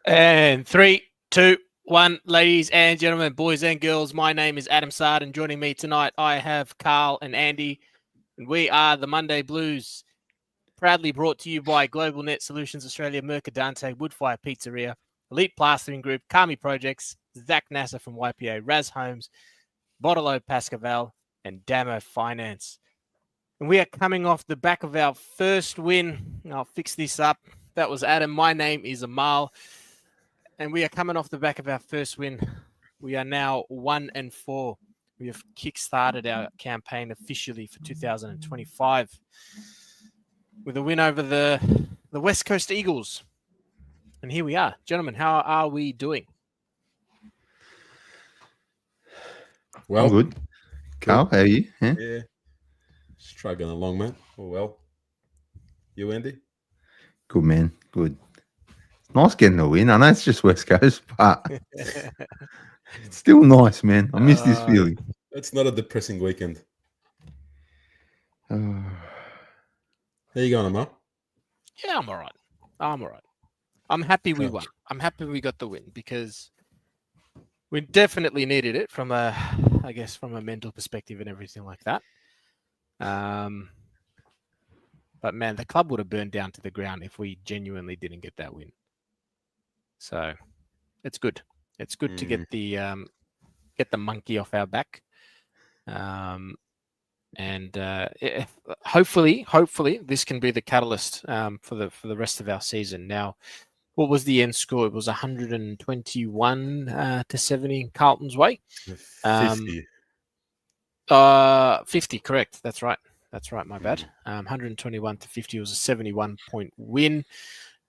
And 3, 2, 1, ladies and gentlemen, boys and girls, my name is Adam Sard, and joining me tonight, I have Carl and Andy, and we are the Monday Blues, proudly brought to you by Globalnet Solutions Australia, Mercadante, Woodfire Pizzeria, Elite Plastering Group, Kami Projects, Zak Nasser from YPA, RAZ Homes, Bottle Pascaval, and Damo Finance. And we are coming off the back of our first win. I'll fix this up. That was Adam. My name is Amal. And we are coming off the back of our first win. We are now 1-4. We have kick-started our campaign officially for 2025 with a win over the West Coast Eagles. And here we are. Gentlemen, how are we doing? Well, I'm good. Carl, how are you? Yeah. Struggling along, man. Oh, well. You, Andy? Good, man. Good. Nice getting a win. I know it's just West Coast, but it's still nice, man. I miss this feeling. It's not a depressing weekend. Uh, How you going, Amal? Yeah, I'm all right. I'm happy we won. I'm happy we got the win because we definitely needed it from a mental perspective and everything like that. But man, the club would have burned down to the ground if we genuinely didn't get that win. So it's good. It's good to get the monkey off our back. Hopefully this can be the catalyst for the rest of our season. Now, what was the end score? It was 121 to 70 Carlton's way. 50. 50, correct. That's right. My bad. 121 to 50 was a 71-point win.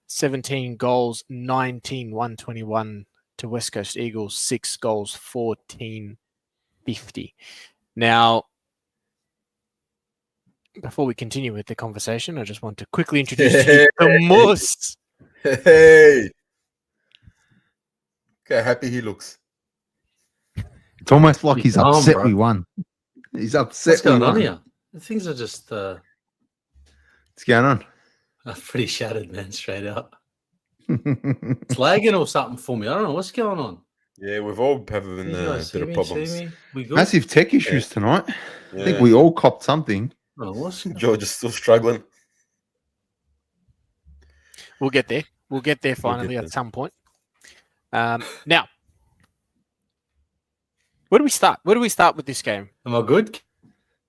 17 goals, 19-121 to West Coast Eagles. 6 goals, 14-50. Now, before we continue with the conversation, I just want to quickly introduce you to Moose. Hey! Okay, happy he looks. it's almost like he's upset we won. He's upset. What's going on here? Things are just What's going on? pretty shattered, man, straight up. It's lagging or something for me. I don't know what's going on. Yeah, we've all having You a guys bit of problems. We good? Massive tech issues tonight. Yeah. I think we all copped something. Oh, what's George is still struggling. We'll get there. Finally at some point. Now, where do we start? Where do we start with this game? Am I good?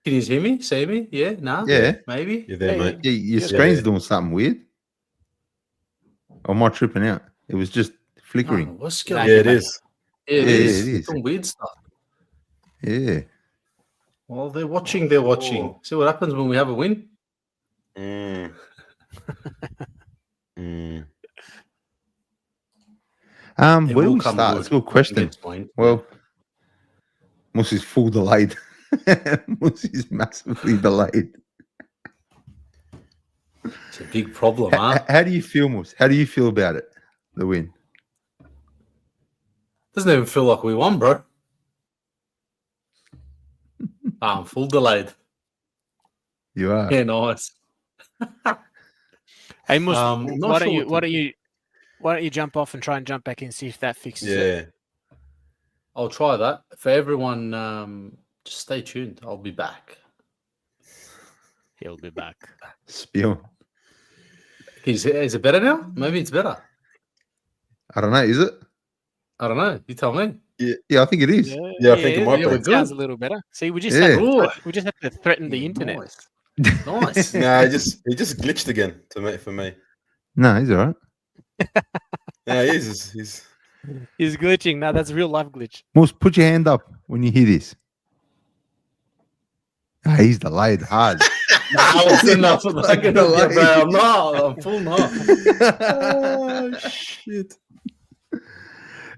Can you hear me? See me? Yeah? No? Yeah. Maybe? You're there, mate. Yeah, your screen's doing something weird. Or am I tripping out? It was just flickering. Oh, what's going on? Yeah, it is. Yeah, it Yeah, is. it is. Some weird stuff. Yeah. Well, they're watching. See what happens when we have a win? Mm. It Where do will we come start? good. It's a good question. Well, Moose is full delayed. Moose is massively delayed. It's a big problem, huh? How do you feel, Moose? How do you feel about it? The win. Doesn't even feel like we won, bro. I'm full delayed. You are. Yeah, nice. Hey, Moose, not sure why don't you jump off and try and jump back in and see if that fixes it? Yeah. I'll try that. For everyone, just stay tuned. I'll be back. He'll be back. Spill. Is it better now? Maybe it's better. I don't know. Is it? I don't know. You tell me. Yeah, I think it is. Yeah, I think it might be. It sounds a little better. See, we just Yeah. have to threaten the internet. Nice. Nah, he just glitched again for me. No, he's all right. Yeah, he is. He's glitching. No, that's a real life glitch. Moose, put your hand up when you hear this. Ah, he's delayed hard. That's enough of that. I'm full now. Oh, shit.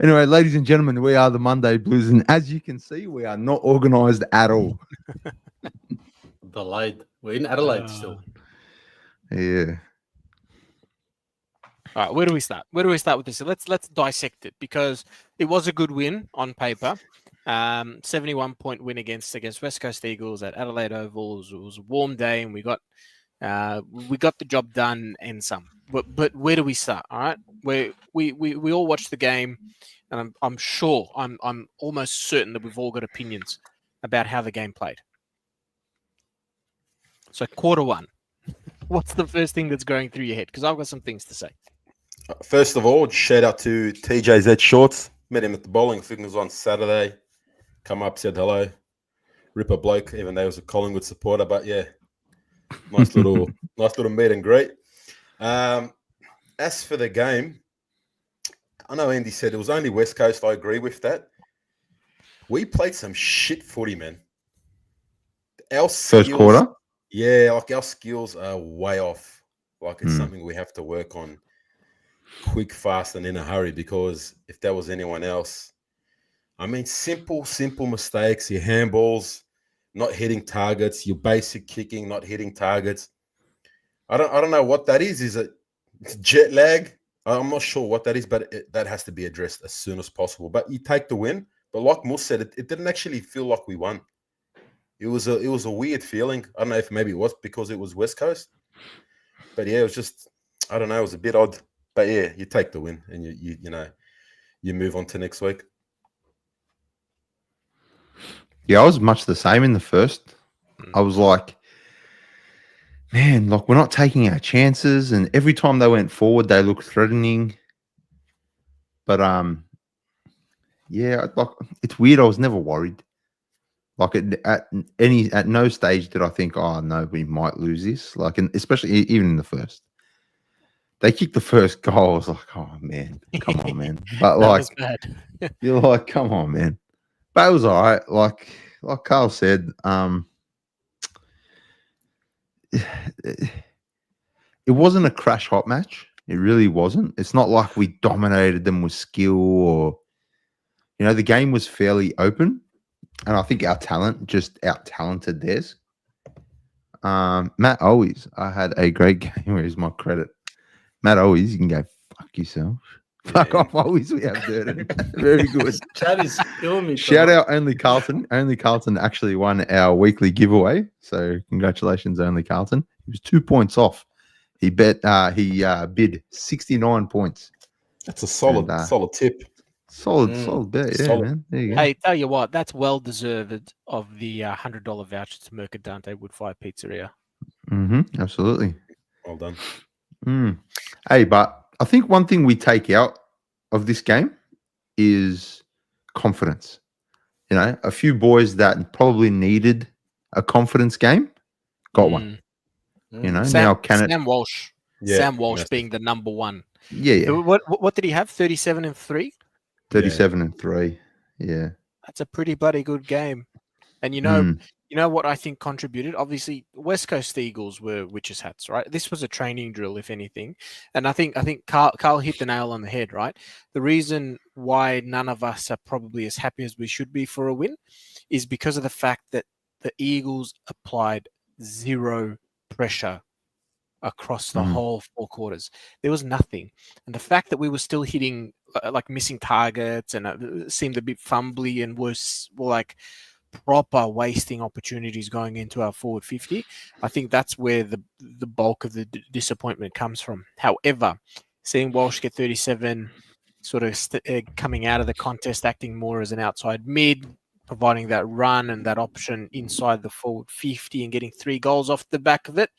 Anyway, ladies and gentlemen, we are the Monday Blues, and as you can see, we are not organised at all. Delayed. We're in Adelaide still. Yeah. All right, where do we start? Where do we start with this? So let's dissect it because it was a good win on paper. 71-point win against West Coast Eagles at Adelaide Oval. It was a warm day, and we got the job done and some. But where do we start? All right, where we all watched the game, and I'm sure, I'm almost certain that we've all got opinions about how the game played. So quarter one, what's the first thing that's going through your head? Because I've got some things to say. First of all, shout out to TJZ Shorts. Met him at the bowling. I think it was on Saturday. Come up, said hello. Ripper bloke, even though he was a Collingwood supporter. But yeah, nice little meet and greet. As for the game, I know Andy said it was only West Coast. I agree with that. We played some shit footy, man. Our First quarter? Yeah, like our skills are way off. Like it's something we have to work on quick, fast, and in a hurry, because if that was anyone else, I mean, simple mistakes, your handballs, not hitting targets, your basic kicking, not hitting targets. I don't know what that is. Is it jet lag? I'm not sure what that is, but that has to be addressed as soon as possible. But you take the win. But like Mus said, it didn't actually feel like we won. It was a weird feeling. I don't know if maybe it was because it was West Coast. But yeah, it was just, I don't know, it was a bit odd. But yeah, you take the win and you move on to next week. Yeah, I was much the same in the first. I was like, man, like we're not taking our chances, and every time they went forward, they looked threatening. But yeah, like it's weird. I was never worried. Like at no stage did I think, oh no, we might lose this. Like, especially even in the first, they kicked the first goal. I was like, oh man, come on, man. But That like, was bad. you're like, come on, man. But it was all right. Like Carl said, it wasn't a crash hot match. It really wasn't. It's not like we dominated them with skill, or the game was fairly open, and I think our talent just out talented theirs. Matt Always, I had a great game. Where's my credit? Matt Always, you can go fuck yourself. Fuck off, Always. We have Durden. Very good. Chad is killing me. Shout out Only Carlton. Only Carlton actually won our weekly giveaway. So congratulations, Only Carlton. He was 2 points off. He bid 69 points. That's a solid tip. Solid bet, yeah, Solid. man. There you go. Hey, tell you what, that's well deserved of the $100 voucher to Mercadante Woodfire Pizzeria. Absolutely. Well done. Hey, but I think one thing we take out of this game is confidence. A few boys that probably needed a confidence game got one. Now Sam Walsh. Yeah, Sam Walsh being the number one. Yeah. What did he have? 37 and 3? 37 and 3. Yeah. That's a pretty bloody good game. And you know what I think contributed? Obviously, West Coast Eagles were witches' hats, right? This was a training drill, if anything. And I think Carl hit the nail on the head, right? The reason why none of us are probably as happy as we should be for a win is because of the fact that the Eagles applied zero pressure across the whole 4 quarters. There was nothing. And the fact that we were still hitting, like missing targets, and it seemed a bit fumbly and were like proper wasting opportunities going into our forward 50. I think that's where the bulk of the disappointment comes from. However, seeing Walsh get 37, sort of coming out of the contest, acting more as an outside mid, providing that run and that option inside the forward 50 and getting 3 goals off the back of it,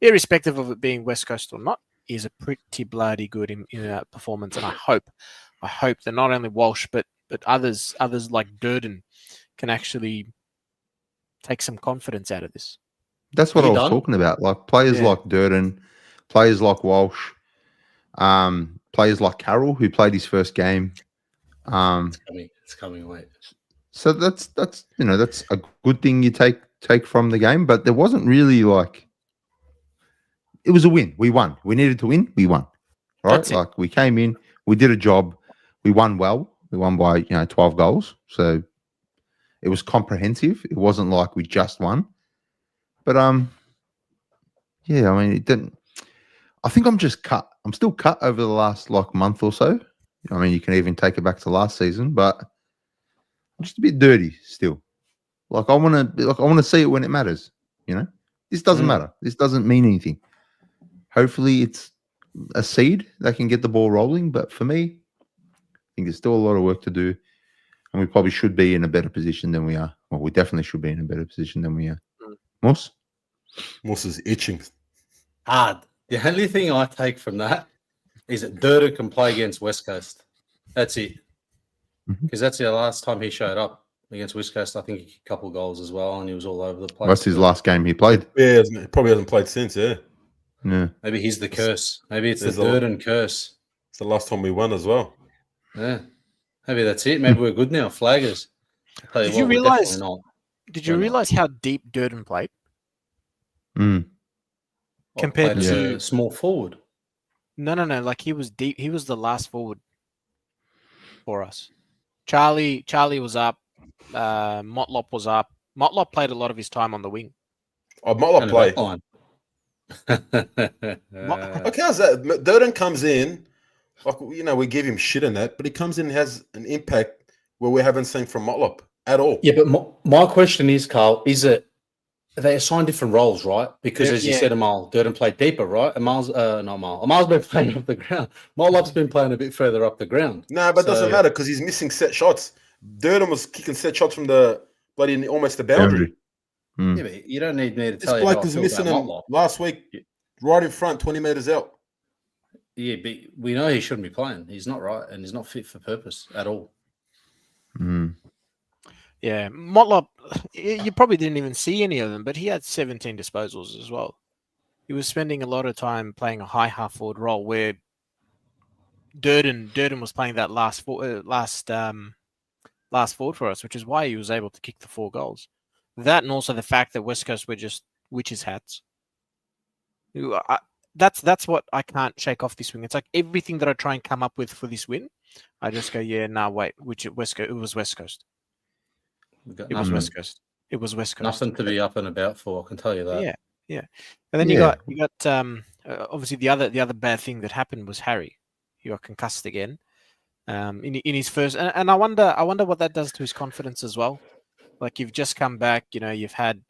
irrespective of it being West Coast or not, is a pretty bloody good in that performance. And I hope that not only Walsh, but others like Durden can actually take some confidence out of this. That's what I was talking about. Like players like Durden, players like Walsh, players like Carroll, who played his first game. It's coming late. So that's a good thing you take from the game. But there wasn't really like, it was a win. We won. We needed to win. We won. Right? Like we came in, we did a job, we won well. We won by 12 goals. So it was comprehensive. It wasn't like we just won. But yeah, I mean, it didn't. I think I'm just cut. I'm still cut over the last month or so. I mean, you can even take it back to last season, but I'm just a bit dirty still. Like I want to see it when it matters. This doesn't matter. This doesn't mean anything. Hopefully, it's a seed that can get the ball rolling. But for me, I think there's still a lot of work to do, and we probably should be in a better position than we are. Well, we definitely should be in a better position than we are. Moss? Moss is itching. Hard. The only thing I take from that is that Durden can play against West Coast. That's it. Because that's the last time he showed up against West Coast. I think he kicked a couple of goals as well, and he was all over the place. That's his last game he played. Yeah, he probably hasn't played since, yeah. Yeah. Maybe he's the curse. Maybe it's There's the Durden curse. It's the last time we won as well. Yeah. Maybe that's it. Maybe we're good now. Flaggers. Did you realize? Did you realize how deep Durden played compared to small forward? No. Like he was deep. He was the last forward for us. Charlie was up. Motlop was up. Motlop played a lot of his time on the wing. Oh, Motlop played. Okay, how's that? Durden comes in, like, we give him shit in that, but he comes in and has an impact where we haven't seen from Motlop at all. Yeah, but my question is, Carl, is it they assign different roles, right? Because as you said, Amal, Durden played deeper, right? Amal's been playing up the ground. Motlop's been playing a bit further up the ground. No, but it doesn't matter because he's missing set shots. Durden was kicking set shots from the bloody almost the boundary. Yeah, but you don't need me to tell you. This bloke was missing him last week, right in front, 20 meters out. Yeah, but we know he shouldn't be playing. He's not right, and he's not fit for purpose at all. Yeah, Motlop, you probably didn't even see any of them, but he had 17 disposals as well. He was spending a lot of time playing a high half forward role where Durden was playing that last forward for us, which is why he was able to kick the 4 goals. That and also the fact that West Coast were just witches' hats. That's what I can't shake off this win. It's like everything that I try and come up with for this win, I just go, wait, it was West Coast. It was West Coast. It was West Coast. Nothing to be up and about for, I can tell you that. Yeah. And then you got obviously the other bad thing that happened was Harry. He got concussed again in his first, and I wonder what that does to his confidence as well. Like you've just come back, you've had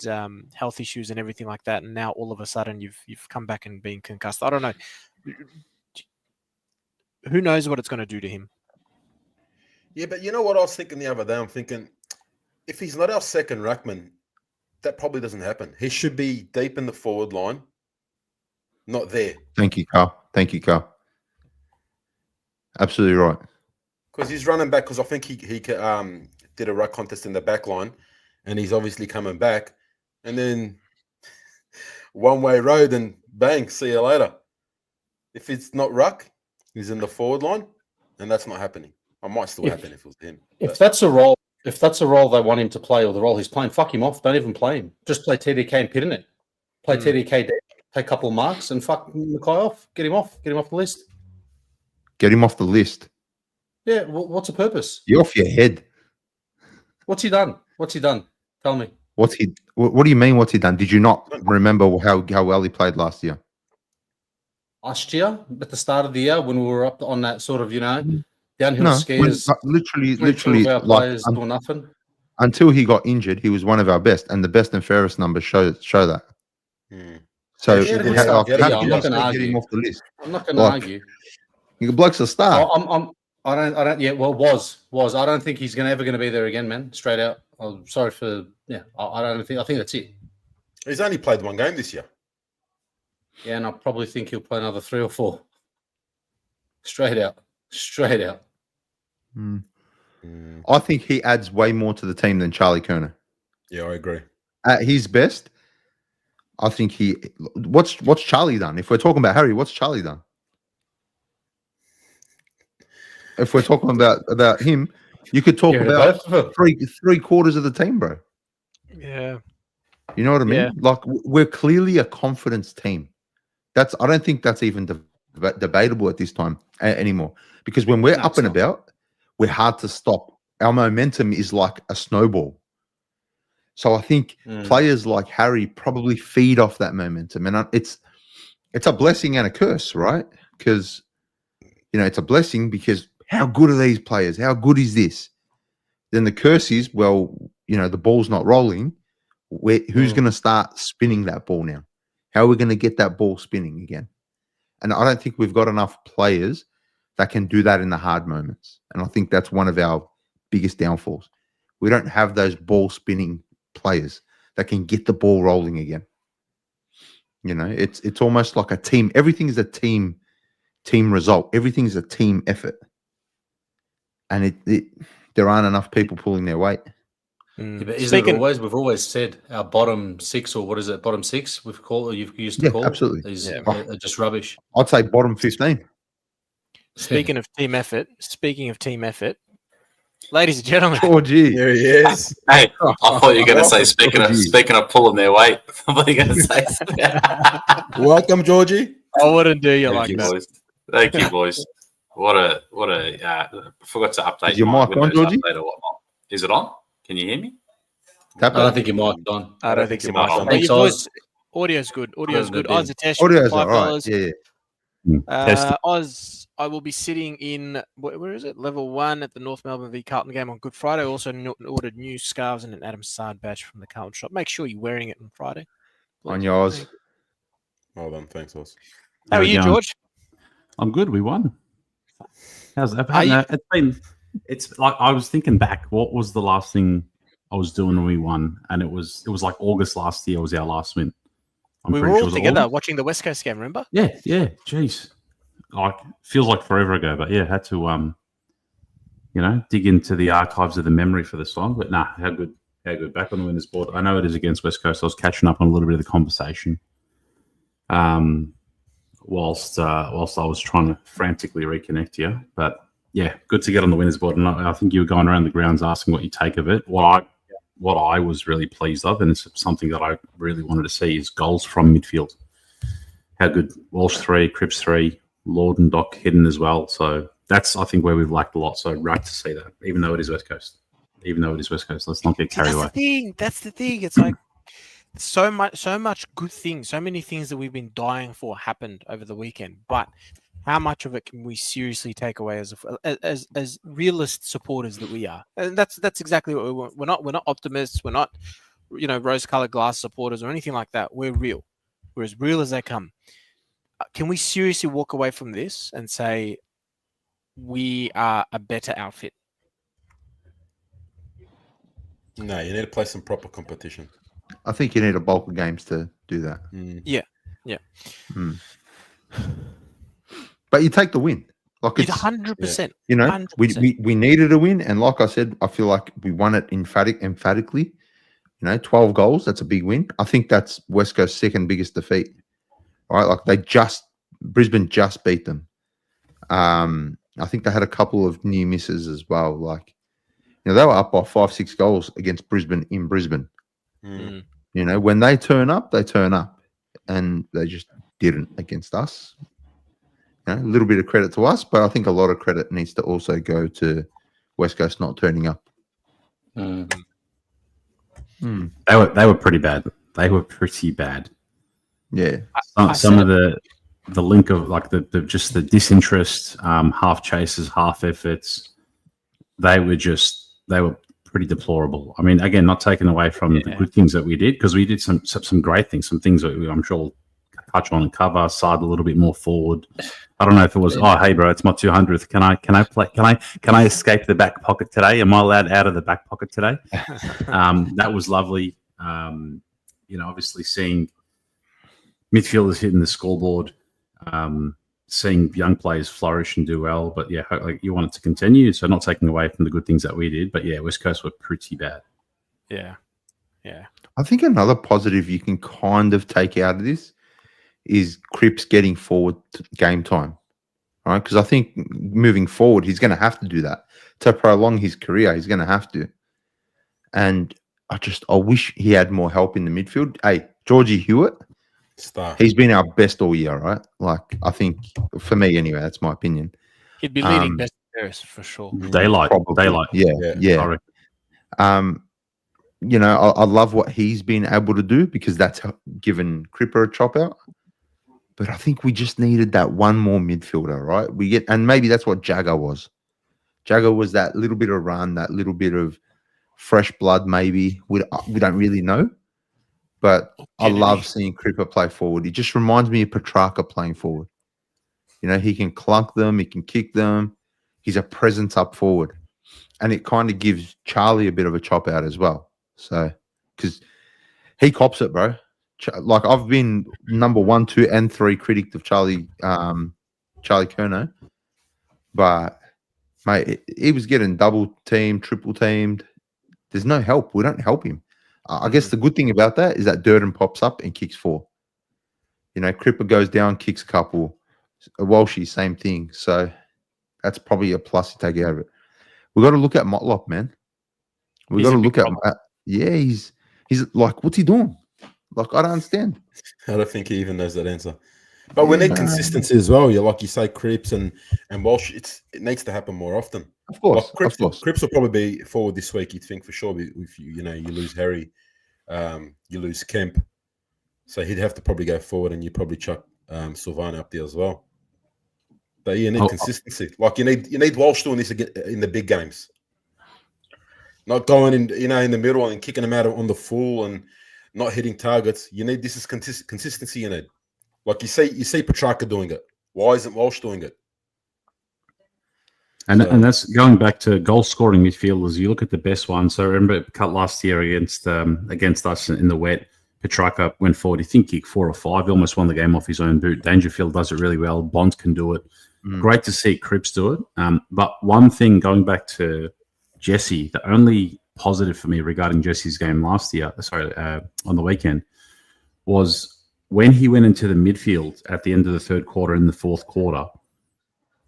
health issues and everything like that, and now all of a sudden you've come back and been concussed. I don't know. Who knows what it's going to do to him? Yeah, but you know what I was thinking the other day? I'm thinking if he's not our second ruckman, that probably doesn't happen. He should be deep in the forward line, not there. Thank you, Carl. Absolutely right. Because he's running back. Because I think he did a ruck contest in the back line, and he's obviously coming back. And then one-way road, and bang, see you later. If it's not ruck, he's in the forward line, and that's not happening. It might still happen if it was him. If that's a role they want him to play, or the role he's playing, fuck him off. Don't even play him. Just play TDK and pit in it. Play TDK, take a couple of marks, and fuck Mackay off. Get him off the list. Get him off the list. Yeah, what's the purpose? You're off your head. What's he done? Tell me. What do you mean? What's he done? Did you not remember how well he played last year? Last year, at the start of the year, when we were up on that sort of, downhill skiers, literally, players doing nothing. Until he got injured, he was one of our best, and the best and fairest numbers show that. So I'm not going to argue. Get him off the list. I'm not going to argue. The bloke's a star. I don't. Yeah, well, was. I don't think he's ever going to be there again, man. Straight out. I'm sorry for. Yeah, I don't think. I think that's it. He's only played one game this year. Yeah, and I probably think he'll play another 3 or 4. Straight out. I think he adds way more to the team than Charlie Kerner. Yeah, I agree. At his best, I think what's Charlie done? If we're talking about Harry, what's Charlie done? If we're talking about him, you could talk about three quarters of the team, bro. Yeah. You know what I mean? Yeah. Like we're clearly a confidence team. I don't think that's even debatable at this time anymore. Because when we're up and about, we're hard to stop. Our momentum is like a snowball. So I think players like Harry probably feed off that momentum, and it's a blessing and a curse, right? Because it's a blessing because how good are these players? How good is this? Then the curse is, the ball's not rolling. Who's going to start spinning that ball now? How are we going to get that ball spinning again? And I don't think we've got enough players that can do that in the hard moments. And I think that's one of our biggest downfalls. We don't have those ball spinning players that can get the ball rolling again. You know, it's almost like a team. Everything is a team result. Everything is a team effort. And there aren't enough people pulling their weight. Yeah, but isn't it always? We've always said our bottom six, or what is it? Bottom six. You've used to call absolutely. Are just rubbish. I'd say bottom 15. Speaking of team effort, ladies and gentlemen, Georgie, Here he is. Hey, I thought you were going to say speaking of pulling their weight. What are you going to say? Welcome, Georgie. I wouldn't do you Thank like you, that. boys. Thank you, boys. What a forgot to update. Is your mic on, Windows Georgie? update or whatnot. Is it on? Can you hear me? I don't think your mic's on. I don't think your mic's on. Thanks, But your Oz. voice, audio's good. Audio's good. Good. Oz, a test. Audio's $5. all right. Yeah. Oz, I will be sitting in, where is it? Level 1 at the North Melbourne v Carlton game on Good Friday. Also ordered new scarves and an Adam Sard badge from the Carlton shop. Make sure you're wearing it on Friday. On yours. Well done. Thanks, Oz. How are you, George? I'm good. We won. How's that? It's like I was thinking back. What was the last thing I was doing when we won? And it was like August last year was our last win. We were all together watching the West Coast game, remember? Yeah. Jeez. Like feels like forever ago, but yeah, had to dig into the archives of the memory for the song. But nah, how good. Back on the winners board. I know it is against West Coast. I was catching up on a little bit of the conversation. Whilst I was trying to frantically reconnect you. But yeah, good to get on the winners board. And I think you were going around the grounds asking what you take of it. What I was really pleased of, and it's something that I really wanted to see, is goals from midfield. How good. Walsh 3, Cripps 3, Lord and Doc hidden as well. So that's, I think, where we've lacked a lot. So right to see that, even though it is West Coast. Let's not get carried away. That's the thing. It's like so much good things, so many things that we've been dying for happened over the weekend. But how much of it can we seriously take away as realist supporters that we are? And that's exactly what we want. We're not optimists. We're not, rose-colored glass supporters or anything like that. We're real. We're as real as they come. Can we seriously walk away from this and say we are a better outfit? No, you need to play some proper competition. I think you need a bulk of games to do that. Yeah. But you take the win. Like it's 100%. You know, 100%. we needed a win, and like I said, I feel like we won it emphatically. 12 goals, that's a big win. I think that's West Coast's second biggest defeat. All right, like Brisbane just beat them. I think they had a couple of near misses as well. Like, they were up by 5-6 goals against Brisbane in Brisbane. Mm. When they turn up, and they just didn't against us. A little bit of credit to us, but I think a lot of credit needs to also go to West Coast not turning up. They were pretty bad. Yeah. Some of the link of like the disinterest, half chases, half efforts. They were pretty deplorable. I mean, again, not taken away from the good things that we did, because we did some great things, some things that I'm sure we'll touch on and cover. Side a little bit more forward. I don't know if it was, oh, hey, bro, it's my 200th. Can I escape the back pocket today? Am I allowed out of the back pocket today? That was lovely. Obviously seeing midfielders hitting the scoreboard, seeing young players flourish and do well. But yeah, like you want it to continue. So not taking away from the good things that we did, but yeah, West Coast were pretty bad. Yeah. I think another positive you can kind of take out of this is Cripps getting forward to game time, right? Because I think moving forward, he's going to have to do that to prolong his career. He's going to have to. And I wish he had more help in the midfield. Hey, Georgie Hewitt, he's been our best all year, right? Like, I think, for me anyway, that's my opinion. He'd be leading best players for sure. Daylight. Yeah. I love what he's been able to do, because that's given Cripper a chop out. But I think we just needed that one more midfielder, right? And maybe that's what Jagger was. Jagger was that little bit of run, that little bit of fresh blood, maybe. We don't really know. But I love seeing Cripper play forward. He just reminds me of Petrarca playing forward. You know, he can clunk them, he can kick them. He's a presence up forward. And it kind of gives Charlie a bit of a chop out as well. So, because he cops it, bro. Like, I've been number 1, 2, and 3 critic of Charlie Curnow. But, mate, he was getting double teamed, triple teamed. There's no help. We don't help him. I guess the good thing about that is that Durden pops up and kicks 4. You know, Cripper goes down, kicks a couple. Walshy, same thing. So that's probably a plus to take out of it. We got to look at Motlop, man. We got to look at he's like, what's he doing? Like, I don't understand. I don't think he even knows that answer. But we need consistency as well. Like you say, Cripps and Walsh. It needs to happen more often. Of course, like Cripps will probably be forward this week. You'd think for sure. If you lose Harry, you lose Kemp, so he'd have to probably go forward, and you probably chuck Sylvana up there as well. But you need consistency. Like you need Walsh doing this in the big games, not going in in the middle and kicking them out on the full and not hitting targets. You need this is consistency. You need, like you see Petrarca doing it. Why isn't Walsh doing it? And that's going back to goal scoring midfielders. You look at the best one. So remember, cut last year against us in the wet. Petrarca went forward. I think kicked 4 or 5. He almost won the game off his own boot. Dangerfield does it really well. Bond can do it. Great to see Cripps do it. But one thing, going back to Jesse, the only positive for me regarding Jesse's game on the weekend, was when he went into the midfield at the end of the third quarter in the fourth quarter,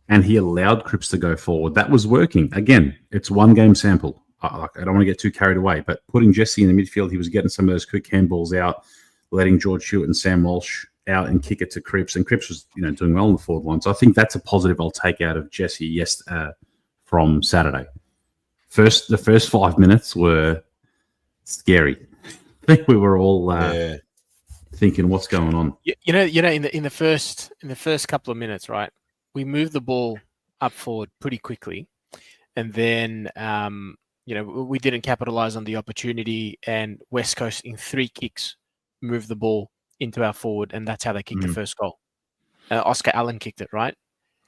and he allowed Cripps to go forward. That was working. Again, it's one game sample. I don't want to get too carried away, but putting Jesse in the midfield, he was getting some of those quick handballs out, letting George Hewitt and Sam Walsh out and kick it to Cripps, and Cripps was doing well on the forward line. So I think that's a positive I'll take out of Jesse from Saturday. The first 5 minutes were scary. I think we were all thinking, what's going on? In the first couple of minutes, right? We moved the ball up forward pretty quickly, and then we didn't capitalize on the opportunity, and West Coast in 3 kicks moved the ball into our forward, and that's how they kicked the first goal. Oscar Allen kicked it, right?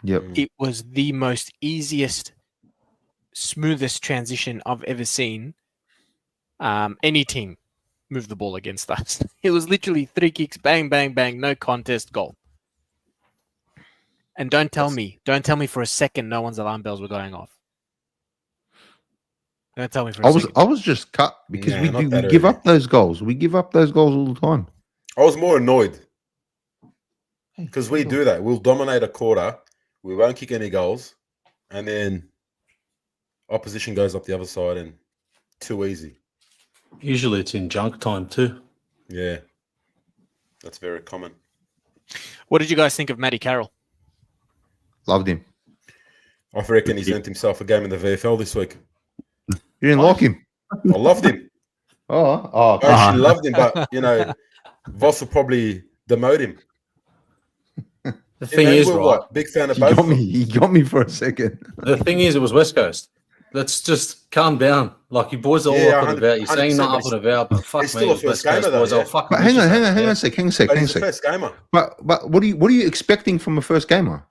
Yep. It was the most easiest, smoothest transition I've ever seen any team move the ball against us. It was literally 3 kicks, bang, bang, bang, no contest, goal. And don't tell me for a second no one's alarm bells were going off. Don't tell me for a second. I was just cut because we give up those goals. We give up those goals all the time. I was more annoyed because we do that. We'll dominate a quarter. We won't kick any goals. And then opposition goes up the other side and too easy. Usually it's in junk time too. Yeah. That's very common. What did you guys think of Matty Carroll? Loved him. I reckon he's earned himself a game in the VFL this week. You didn't like him? I loved him. I actually loved him, but, Voss will probably demote him. The thing is, right? Big fan of both. He got me for a second. The thing is, it was West Coast. Let's just calm down. Like, you boys are all up and about. You're saying not up and about, but fuck me, it's West Coast boys. But hang on a sec. He's the first gamer. But what are you expecting from a first gamer?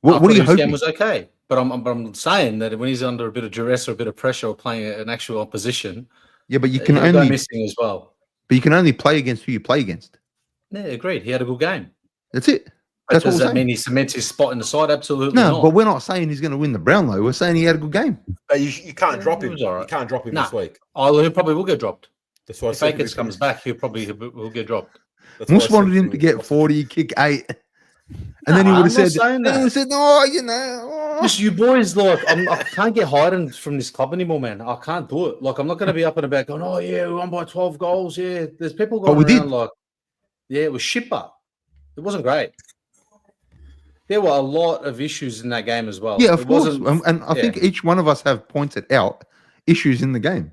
What are you hoping? His game was okay, but I'm saying that when he's under a bit of duress or a bit of pressure or playing an actual opposition, but you can go only missing as well. But you can only play against who you play against. Yeah, agreed. He had a good game. That's it. Does that mean he cements his spot in the side? Absolutely no, not. But we're not saying he's going to win the Brownlow. We're saying he had a good game. But you can't drop him. Right. You can't drop him this week. He probably will get dropped. That's why if Akins comes back, he'll get dropped. Mus wanted him to get 40, kick 8. And then he would have said, Just you boys, I can't get hired from this club anymore, man. I can't do it. Like, I'm not going to be up and about going, oh, yeah, we won by 12 goals. Yeah, there's people going around it was shipper. It wasn't great. There were a lot of issues in that game as well. Yeah, of course. And I think each one of us have pointed out issues in the game.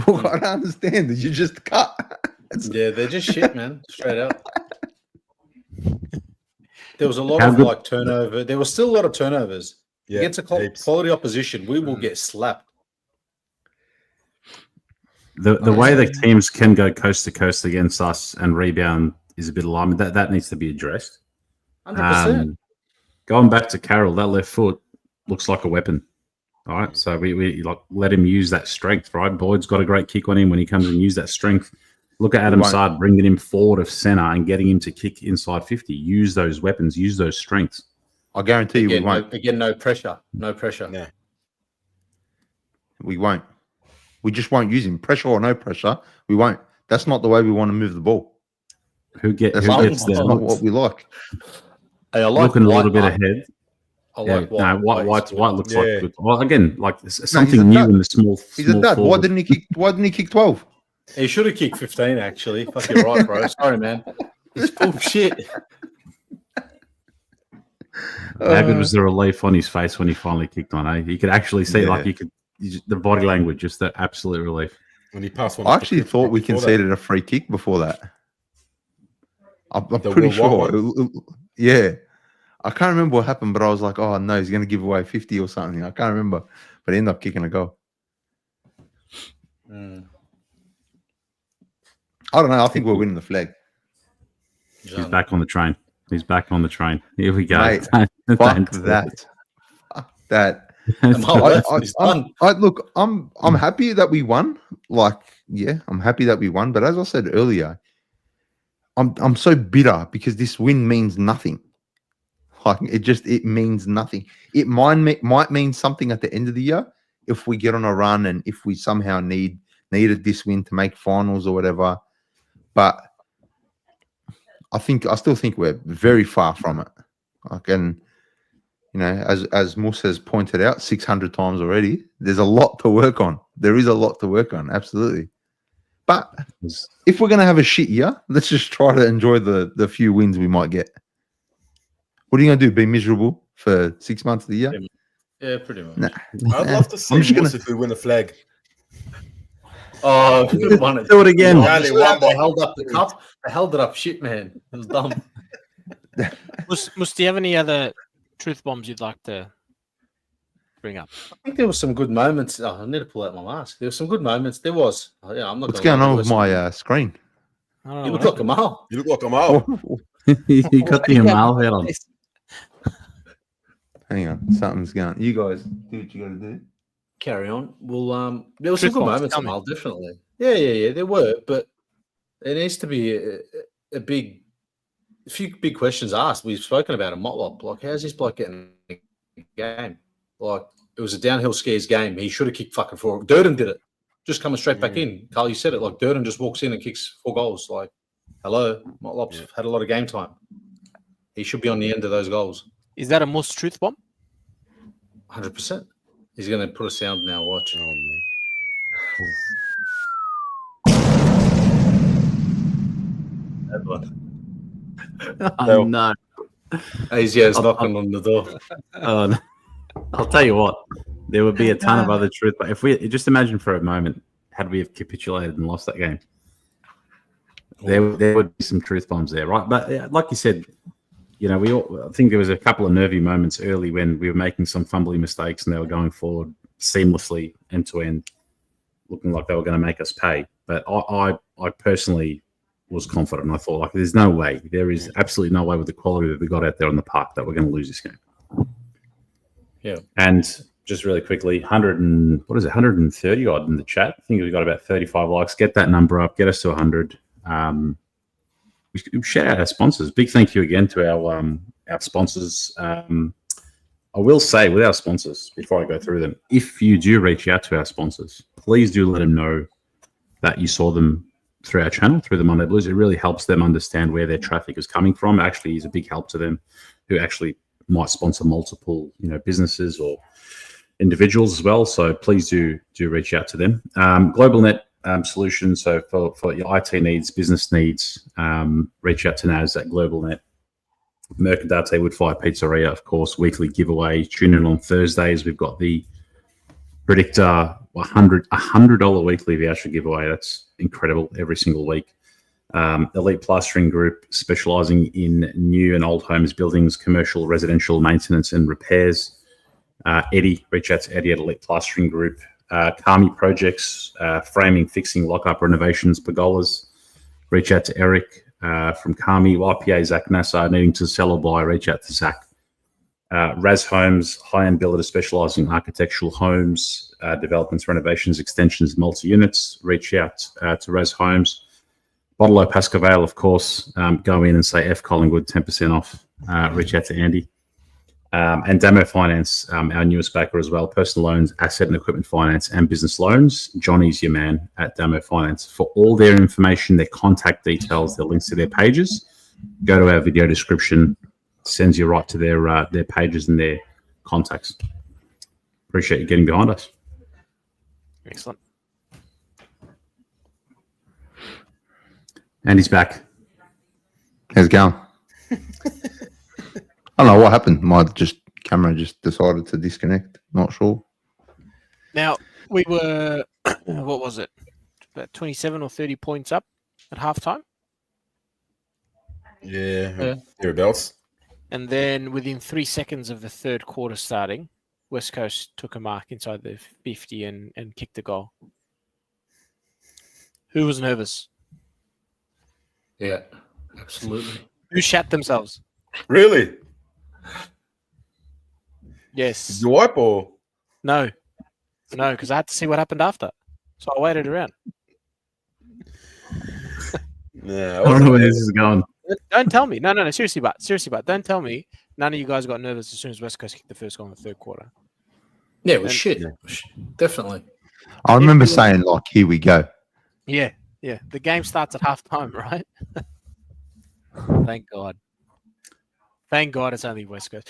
Well, I don't understand that you just cut. They're just shit, man. Straight out. There was a lot of turnover. There was still a lot of turnovers. Yeah, against a quality opposition, we will get slapped. The way that teams can go coast to coast against us and rebound is a bit alarming. That needs to be addressed. 100%. Going back to Carroll, that left foot looks like a weapon. All right, so we like let him use that strength. Right, Boyd's got a great kick on him when he comes and use that strength. Look at Adam Sard bringing him forward of centre and getting him to kick inside 50. Use those weapons. Use those strengths. I guarantee you we won't. Again, no pressure. No pressure. Yeah. We won't. We just won't use him. Pressure or no pressure, we won't. That's not the way we want to move the ball. Who gets That's there? not what we like. Hey, I like Looking a White little bit Mark. ahead. I like No, White looks like Yeah. good. Well, again, like he's something a new dud. in the small. He's a small dud. Why forward. didn't he kick 12? He should have kicked 15, actually. Fuck, you're right, bro. Sorry, man. It's bullshit. How good was the relief on his face when he finally kicked on? You could actually see, like, the body language, just the absolute relief. When he passed one, I actually thought we conceded a free kick before that. I'm pretty sure. Yeah. I can't remember what happened, but I was like, oh, no, he's going to give away 50 or something. I can't remember. But he ended up kicking a goal. I don't know. I think we're winning the flag. He's back on the train. He's back on the train. Here we go. Mate, fuck that. Fuck that. Look, I'm happy that we won. Like, yeah, I'm happy that we won. But as I said earlier, I'm so bitter because this win means nothing. Like, it means nothing. It might mean something at the end of the year if we get on a run and if we somehow needed this win to make finals or whatever. But I still think we're very far from it. Like, and you know, as Mus has pointed out 600 times already, there's a lot to work on. There is a lot to work on, absolutely. But if we're going to have a shit year, let's just try to enjoy the few wins we might get. What are you going to do? Be miserable for 6 months of the year? Yeah, pretty much. Nah. I'd love to see Mus if we win a flag. Oh, we could have won it. Do it again. They held up the cup. They held it up shit, man. It was dumb. Mus, do you have any other truth bombs you'd like to bring up? I think there were some good moments. Oh, I need to pull out my mask. There were some good moments. There was. I'm not. What's going on with my screen? I You look like a male. You look like I'm out. You got the Amal head on. Hang on, something's going. You guys do what you got to do. Carry on. Well, there were some Truth good bombs moments, coming. Mal, definitely. Yeah, there were, but there needs to be a few big questions asked. We've spoken about a Motlop. Like, how's this bloke getting a game? Like, it was a downhill skiers game. He should have kicked fucking 4. Durden did it. Just coming straight back in. Carl, you said it. Like, Durden just walks in and kicks 4 goals. Like, hello, Motlop's had a lot of game time. He should be on the end of those goals. Is that a Mus truth bomb? 100%. He's going to put a sound now. Watch. Oh, man. That one. Oh, no. Asia's knocking on the door. Oh, no. I'll tell you what, there would be a ton of other truth. But if we just imagine for a moment, had we have capitulated and lost that game, there would be some truth bombs there, right? But like you said, you know, I think there was a couple of nervy moments early when we were making some fumbly mistakes and they were going forward seamlessly end to end, looking like they were going to make us pay. But I personally was confident. I thought, like, there's no way. There is absolutely no way with the quality that we got out there on the park that we're going to lose this game. Yeah. And just really quickly, 130 odd in the chat. I think we've got about 35 likes. Get that number up. Get us to 100. We shout out our sponsors. Big thank you again to our sponsors. I will say with our sponsors, before I go through them, if you do reach out to our sponsors, please do let them know that you saw them through our channel, through the Monday Blues. It really helps them understand where their traffic is coming from. It actually is a big help to them who actually might sponsor multiple, businesses or individuals as well. So please do reach out to them. Globalnet solutions. So for your IT needs, business needs, reach out to NAZ at Globalnet. Mercadante, Woodfire, Pizzeria, of course, weekly giveaway. Tune in on Thursdays. We've got the Predictor $100 weekly voucher giveaway. That's incredible every single week. Elite Plastering Group, specialising in new and old homes, buildings, commercial, residential maintenance and repairs. Eddie, reach out to Eddie at Elite Plastering Group. Kami Projects, framing, fixing, lockup, renovations, pergolas. Reach out to Eric. from Kami, YPA Zak Nasser, needing to sell or buy, reach out to Zach. RAZ Homes, high-end builder specialising in architectural homes, developments, renovations, extensions, multi-units, reach out to RAZ Homes. Bottle Pascavale, of course, go in and say F Collingwood, 10% off. Reach out to Andy. And Damo Finance, our newest backer as well, personal loans, asset and equipment finance, and business loans. Johnny's your man at Damo Finance. For all their information, their contact details, their links to their pages, go to our video description, sends you right to their pages and their contacts. Appreciate you getting behind us. Excellent. Andy's back. How's it going? I don't know what happened. My camera just decided to disconnect. Not sure. Now, we were, what was it? About 27 or 30 points up at halftime. Yeah. Thereabouts. And then within 3 seconds of the third quarter starting, West Coast took a mark inside the 50 and kicked a goal. Who was nervous? Yeah, absolutely. Who shat themselves? Really? Yes. Did you wipe or? No, because I had to see what happened after. So I waited around. Yeah, I don't know where this is going. Don't tell me. No, seriously, but don't tell me none of you guys got nervous as soon as West Coast kicked the first goal in the third quarter. Yeah, it was shit. Definitely. I remember saying, like, here we go. Yeah. The game starts at halftime, right? Thank God. Thank God it's only West Coast.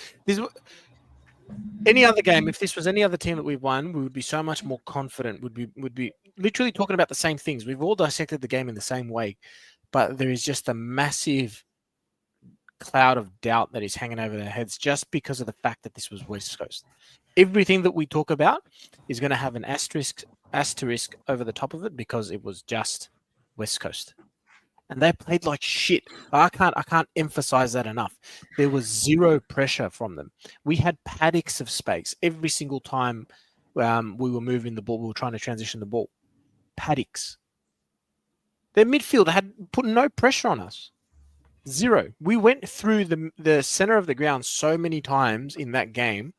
Any other game, if this was any other team that we won, we would be so much more confident. Would be literally talking about the same things. We've all dissected the game in the same way, but there is just a massive cloud of doubt that is hanging over their heads just because of the fact that this was West Coast. Everything that we talk about is going to have an asterisk over the top of it because it was just West Coast. And they played like shit. I can't emphasize that enough. There was zero pressure from them. We had paddocks of space every single time we were moving the ball. We were trying to transition the ball. Paddocks. Their midfield had put no pressure on us. Zero. We went through the center of the ground so many times in that game.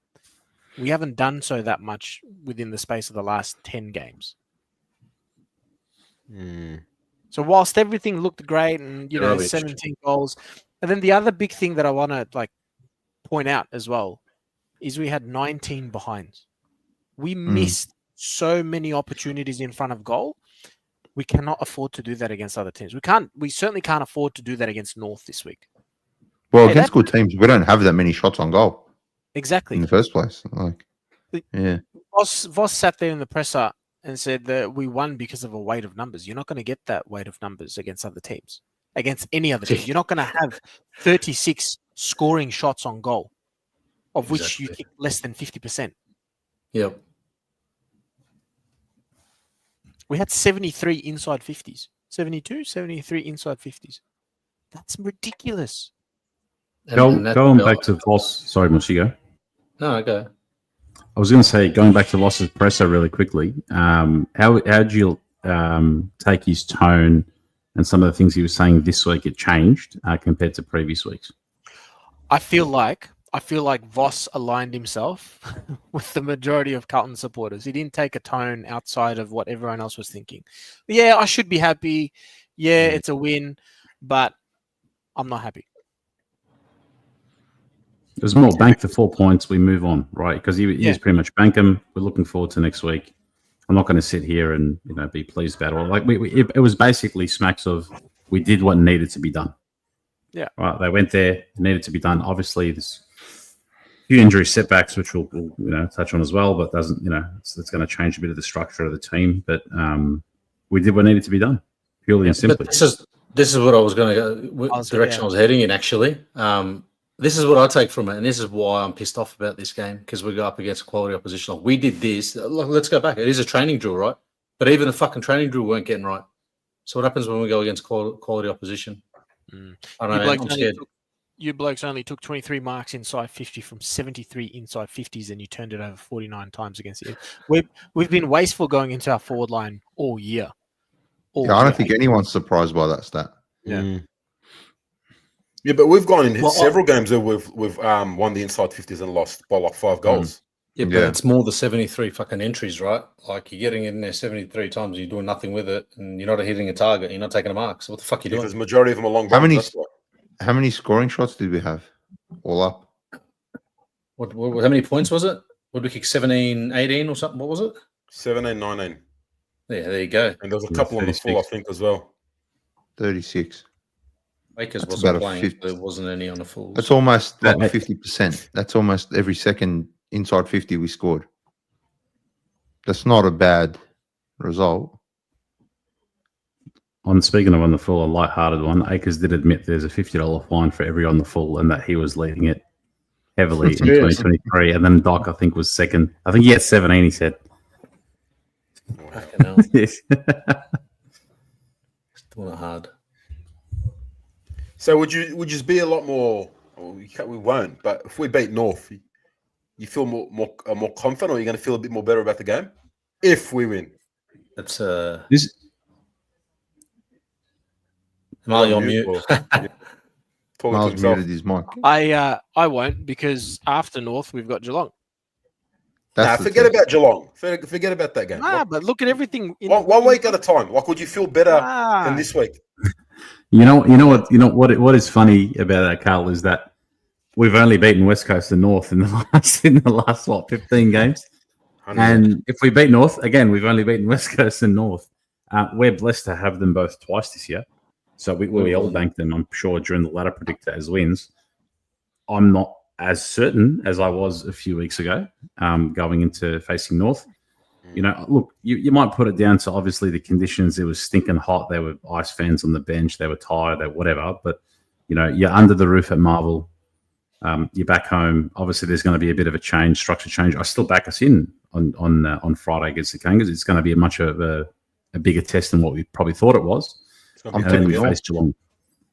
We haven't done so that much within the space of the last 10 games. So whilst everything looked great and, 17 goals, and then the other big thing that I want to point out as well is we had 19 behinds. We missed so many opportunities in front of goal. We cannot afford to do that against other teams. We certainly can't afford to do that against North this week. Well, against good teams, we don't have that many shots on goal. Exactly. In the first place. Voss sat there in the presser and said that we won because of a weight of numbers. You're not going to get that weight of numbers against other teams, against any other team. You're not going to have 36 scoring shots on goal, of which you kick less than 50%. Yep. We had 73 inside 50s. 72, 73 inside 50s. That's ridiculous. Going back to Voss. Sorry, Mushigo. No, go. I was going to say, going back to Voss's presser really quickly, how did you take his tone and some of the things he was saying this week it changed compared to previous weeks? I feel like Voss aligned himself with the majority of Carlton supporters. He didn't take a tone outside of what everyone else was thinking. Yeah, I should be happy. Yeah, it's a win, but I'm not happy. It was more bank the 4 points, we move on, right? Because he was pretty much bank them. We're looking forward to next week. I'm not going to sit here and be pleased about it. It was basically smacks of we did what needed to be done. Yeah, right. They went there, it needed to be done. Obviously, there's a few injury setbacks, which we'll touch on as well. But doesn't it's going to change a bit of the structure of the team. But we did what needed to be done, purely and simply. But this is what I was going to go. Direction I was heading in actually. This is what I take from it, and this is why I'm pissed off about this game, because we go up against quality opposition. We did this. Look, let's go back. It is a training drill, right? But even the fucking training drill weren't getting right. So what happens when we go against quality opposition? I don't know. I'm scared. You blokes only took 23 marks inside 50 from 73 inside 50s, and you turned it over 49 times against you. We've been wasteful going into our forward line all year. I don't think anyone's surprised by that stat. Yeah. Yeah, but we've gone in Well, several games where we've won the inside 50s and lost by like 5 goals. Yeah, but Yeah. it's more the 73 fucking entries, right? Like you're getting in there 73 times, you're doing nothing with it, and you're not hitting a target, you're not taking a mark. So what the fuck are you doing? Because the majority of them are long How bombs. many- That's why. How many scoring shots did we have? All up. What how many points was it? Would we kick 17, 18 or something? What was it? 17, 19. Yeah, there you go. And there was a Yeah, couple on the full, I 36. think, as well. 36. Bakers That's wasn't about a playing. 50. There wasn't any on the full. That's almost like That- 50%. That's almost every second inside 50 we scored. That's not a bad result. Speaking of on the full, a light-hearted one, Akers did admit there's a $50 fine for every on the full, and that he was leading it heavily in Serious? 2023. And then Doc, I think, was second. I think he had 17. He said, Fucking hell. "Yes." It's doing it hard. So would you just be a lot more? Well, we won't. But if we beat North, you feel more confident, or you're going to feel a bit more better about the game if we win. That's This, Am I on mute? or- yeah. Talking to Miles himself. muted his mic. I won't, because after North we've got Geelong. Nah, That's the forget test. about Geelong. Forget about that game. Nah, but look at everything. One week at a time. Like, would you feel better than this week? you know what is funny about that, Carl, is that we've only beaten West Coast and North in the last 15 games. And if we beat North again, we've only beaten West Coast and North. We're blessed to have them both twice this year, so we all banked them, I'm sure, during the ladder predictor as wins. I'm not as certain as I was a few weeks ago, going into facing North. You know, look, you might put it down to obviously the conditions. It was stinking hot. There were ice fans on the bench. They were tired. They whatever. But you know, you're under the roof at Marvel. You're back home. Obviously, there's going to be a bit of a change, structure change. I still back us in on Friday against the Kangas. It's going to be much of a bigger test than what we probably thought it was. I'm And then taking we it face Geelong.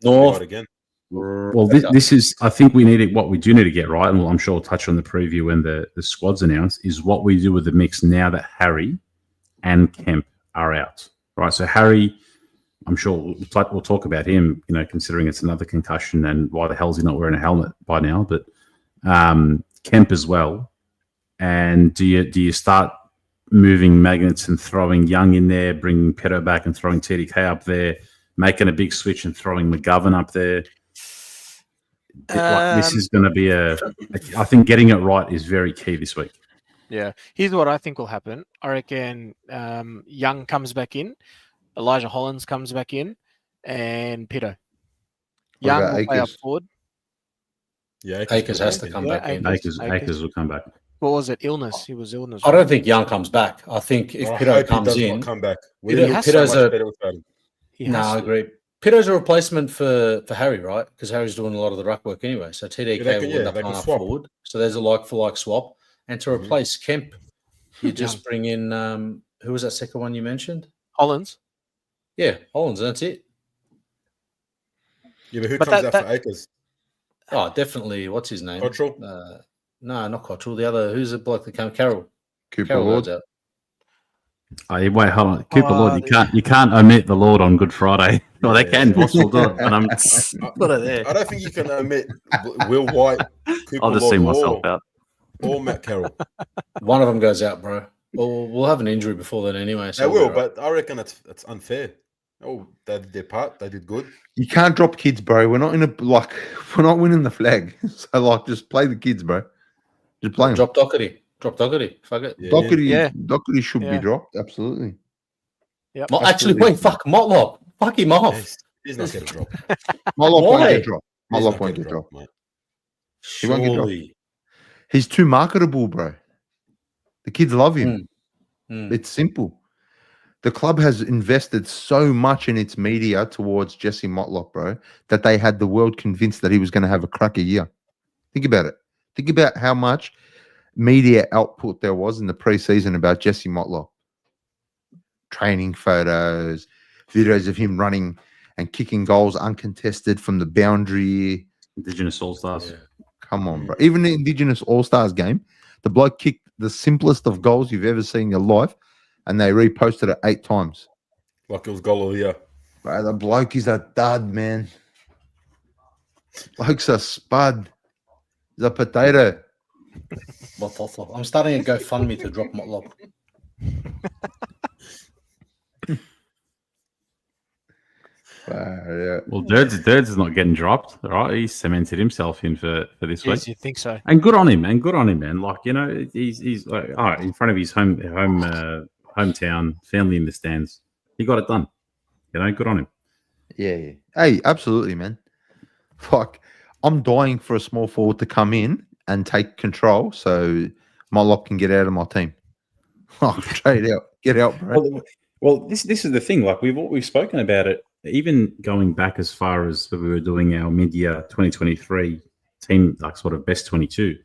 North. again. Well, this is, I think we need it. What we do need to get right, and I'm sure we'll touch on the preview when the squad's announced, is what we do with the mix now that Harry and Kemp are out. Right. So Harry, I'm sure we'll talk about him. You know, considering it's another concussion, and why the hell is he not wearing a helmet by now? But Kemp as well. And do you start moving magnets and throwing Young in there, bringing Petto back and throwing TDK up there, making a big switch and throwing McGovern up there? This is going to be I think getting it right is very key this week. Yeah, here's what I think will happen. I reckon Young comes back in, Elijah Hollins comes back in, and Pitto. Young about will play up Akers? forward. Yeah, Akers has to come back in. Akers will come back. What was it? Illness. He was illness. I don't think Young comes back. I think if I Pitto hope he comes does not in, come back. He has so Pitto's much a better without him. He no, has I to. agree. Pitto's a replacement for Harry, right? Because Harry's doing a lot of the ruck work anyway. So TDK Yeah, will end up they can playing up swap. forward. So there's a like for like swap. And to Mhm. replace Kemp, you just bring in who was that second one you mentioned? Hollins. Yeah, Hollins. That's it. Yeah, but who But comes that- out for Akers? Oh, definitely. What's his name? Cottrell? No, not Cottrell. The other, who's the bloke that came? Carroll. Cooper Carroll Lord. goes out. Wait, hold on, Cooper Lord. You can't omit the Lord on Good Friday. Well, they can. Boss will do it, but I'm put it there. I don't think you can omit Will White, Cooper I'll just see Lord, myself out. or Matt Carroll. One of them goes out, bro. Well, we'll have an injury before then anyway. So They will, we're all right. but I reckon it's unfair. Oh, they did their part. They did good. You can't drop kids, bro. We're not we're not winning the flag. So just play the kids, bro. Just play them. Drop Doherty. Drop Doherty. Fuck it. Yeah, Doherty should Yeah. be dropped. Absolutely. Yep. Actually, Absolutely. wait, fuck Motlop. Fuck him off. He's not going to drop. Motlop won't Why? get dropped. He's Motlop not won't gonna get dropped. mate. He won't get dropped. Surely. He's too marketable, bro. The kids love him. Mm. It's simple. The club has invested so much in its media towards Jesse Motlop, bro, that they had the world convinced that he was going to have a cracker year. Think about it. Think about how much media output there was in the preseason about Jesse Motlop. Training photos, videos of him running and kicking goals uncontested from the boundary. Indigenous All Stars. Yeah. Come on, bro. Even the Indigenous All-Stars game, the bloke kicked the simplest of goals you've ever seen in your life, and they reposted it 8 times. Like it was goal of the year. Bro, the bloke is a dud, man. Bloke's a spud. He's a potato. Motlop. I'm starting a GoFundMe to drop Motlop. Yeah. Well, Dirds is not getting dropped, right? He's cemented himself in for this week. Yes, you think so? And good on him, man. Like, you know, he's like, in front of his hometown, family in the stands. He got it done. You know, good on him. Yeah. Hey, absolutely, man. Fuck, I'm dying for a small forward to come in and take control so Motlop can get out of my team. Oh, trade out. Get out, bro. Well, this is the thing. Like we've spoken about it, even going back as far as when we were doing our mid-year 2023 team, like sort of best 22,